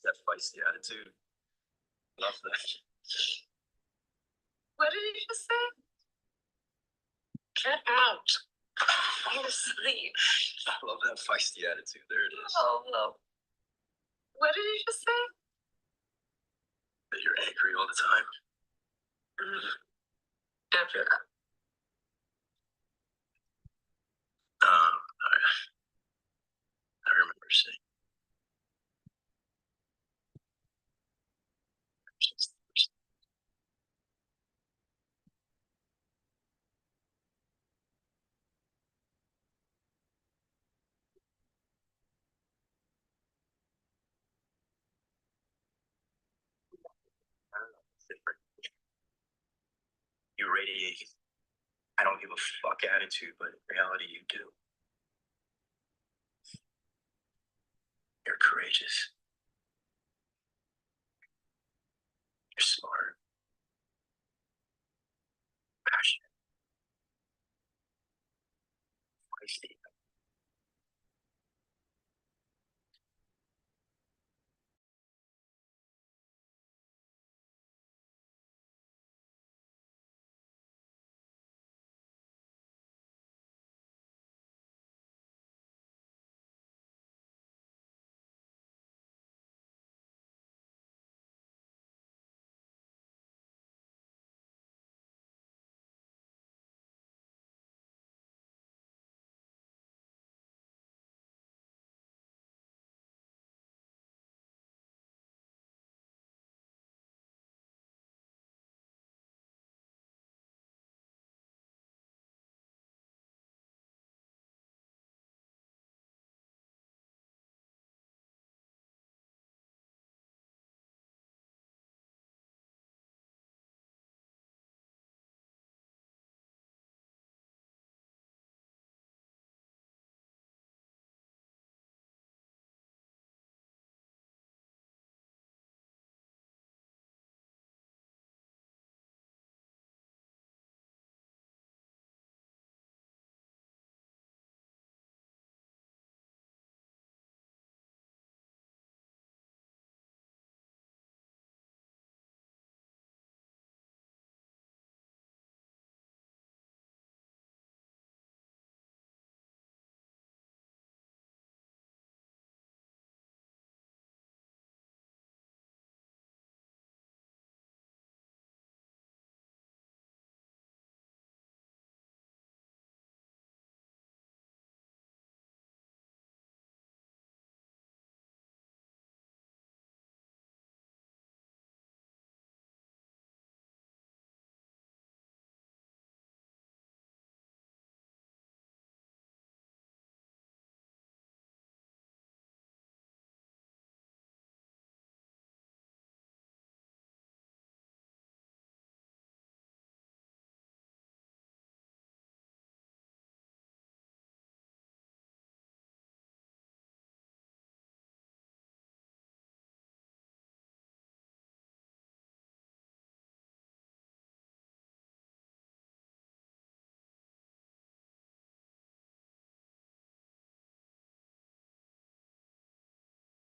Speaker 7: That feisty attitude. Love that. What did he just say? Get out. Go to sleep. I love that feisty attitude. There it is. Oh, no. What did he just say? That you're angry all the time. After that. I remember saying. I don't know. It's different. You radiate. I don't give a fuck attitude, but in reality, you do. You're courageous. You're smart. Passionate. Feisty.